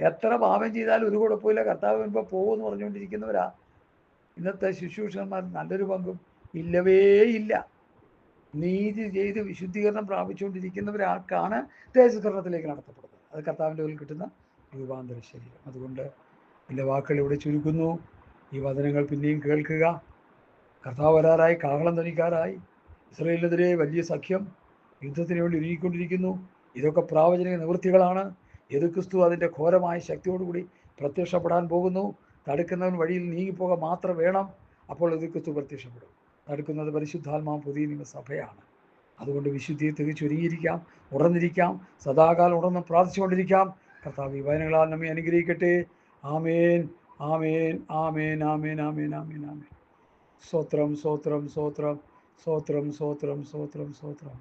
എത്ര പാപം ചെയ്താലും ഒരു കുഴപ്പമില്ല, കർത്താവ് വരുമ്പോൾ പോകുമെന്ന് പറഞ്ഞുകൊണ്ടിരിക്കുന്നവരാ ഇന്നത്തെ ശുശ്രൂഷകന്മാർ നല്ലൊരു പങ്കും ഇല്ലവേ ഇല്ല. നീതി ചെയ്ത് വിശുദ്ധീകരണം പ്രാപിച്ചുകൊണ്ടിരിക്കുന്നവരാക്കാണ് തേജസ്കരണത്തിലേക്ക് നടത്തപ്പെടുന്നത്. അത് കർത്താവിൻ്റെ ഉള്ളിൽ കിട്ടുന്ന രൂപാന്തര ശരീരം. അതുകൊണ്ട് എൻ്റെ വാക്കുകൾ ഇവിടെ ചുരുക്കുന്നു. ഈ വചനങ്ങൾ പിന്നെയും കേൾക്കുക. കർത്താവ് വരാറായി, കാഹളം ധനിക്കാറായി. ഇസ്രായേലിനെതിരെ വലിയ സഖ്യം യുദ്ധത്തിന് വേണ്ടി ഒരുങ്ങിക്കൊണ്ടിരിക്കുന്നു. ഇതൊക്കെ പ്രാവചനിക നിവൃത്തികളാണ്. യേശുക്രിസ്തു അതിൻ്റെ ഘോരമായ ശക്തിയോടുകൂടി പ്രത്യക്ഷപ്പെടാൻ പോകുന്നു. തടുക്കുന്നവൻ വഴിയിൽ നീങ്ങിപ്പോക മാത്രം വേണം, അപ്പോൾ യേശുക്രിസ്തു പ്രത്യക്ഷപ്പെടും. തടുക്കുന്നത് പരിശുദ്ധാത്മാവ് പുതിയ നിയമസഭയാണ്. അതുകൊണ്ട് വിശുദ്ധിയെ തികച്ചൊരുങ്ങിയിരിക്കാം, ഉണർന്നിരിക്കാം, സദാകാലം ഉണർന്ന് പ്രാർത്ഥിച്ചുകൊണ്ടിരിക്കാം. കർത്താവ് ഈ വചനങ്ങളാൽ നമ്മെ അനുഗ്രഹിക്കട്ടെ. ആമേൻ, ആമേൻ, ആമേൻ, ആമേൻ, ആമേൻ, ആമേൻ, ആമേൻ. സ്തോത്രം, സ്തോത്രം, സ്തോത്രം, സ്തോത്രം, സ്തോത്രം, സ്തോത്രം, സ്തോത്രം.